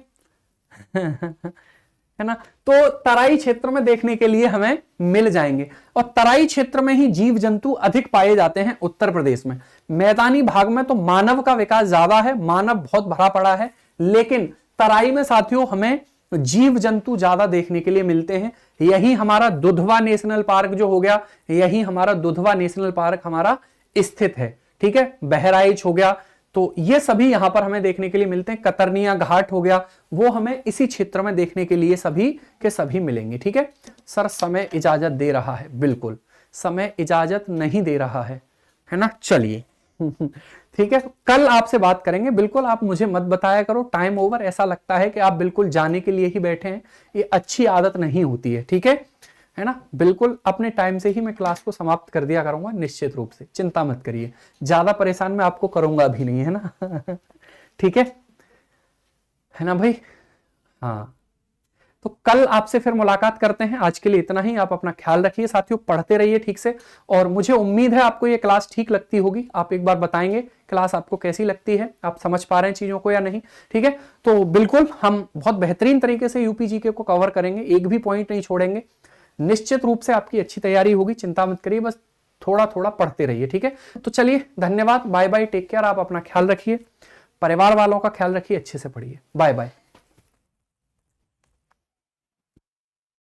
है ना। तो तराई क्षेत्र में देखने के लिए हमें मिल जाएंगे, और तराई क्षेत्र में ही जीव जंतु अधिक पाए जाते हैं उत्तर प्रदेश में। मैदानी भाग में तो मानव का विकास ज्यादा है, मानव बहुत भरा पड़ा है, लेकिन तराई में साथियों हमें जीव जंतु ज्यादा देखने के लिए मिलते हैं। यही हमारा दुधवा नेशनल पार्क जो हो गया, यही हमारा दुधवा नेशनल पार्क हमारा स्थित है, ठीक है। बहराइच हो गया, तो ये सभी यहां पर हमें देखने के लिए मिलते हैं। कतरनिया घाट हो गया, वो हमें इसी क्षेत्र में देखने के लिए सभी के सभी मिलेंगे, ठीक है। सर समय इजाजत दे रहा है? बिल्कुल समय इजाजत नहीं दे रहा है ना। चलिए ठीक है, कल आपसे बात करेंगे। बिल्कुल आप मुझे मत बताया करो टाइम ओवर, ऐसा लगता है कि आप बिल्कुल जाने के लिए ही बैठे हैं, ये अच्छी आदत नहीं होती है, ठीक है ना। बिल्कुल अपने टाइम से ही मैं क्लास को समाप्त कर दिया करूंगा, निश्चित रूप से, चिंता मत करिए। ज्यादा परेशान मैं आपको करूंगा भी नहीं, है ना ठीक है ना भाई। हाँ, तो कल आपसे फिर मुलाकात करते हैं। आज के लिए इतना ही। आप अपना ख्याल रखिए साथियों, पढ़ते रहिए ठीक से, और मुझे उम्मीद है आपको ये क्लास ठीक लगती होगी। आप एक बार बताएंगे क्लास आपको कैसी लगती है, आप समझ पा रहे हैं चीजों को या नहीं, ठीक है। तो बिल्कुल हम बहुत बेहतरीन तरीके से यूपी जीके को कवर करेंगे, एक भी पॉइंट नहीं छोड़ेंगे। निश्चित रूप से आपकी अच्छी तैयारी होगी, चिंता मत करिए, बस थोड़ा थोड़ा पढ़ते रहिए, ठीक है। तो चलिए, धन्यवाद, बाय बाय, टेक केयर। आप अपना ख्याल रखिए, परिवार वालों का ख्याल रखिए, अच्छे से पढ़िए, बाय बाय।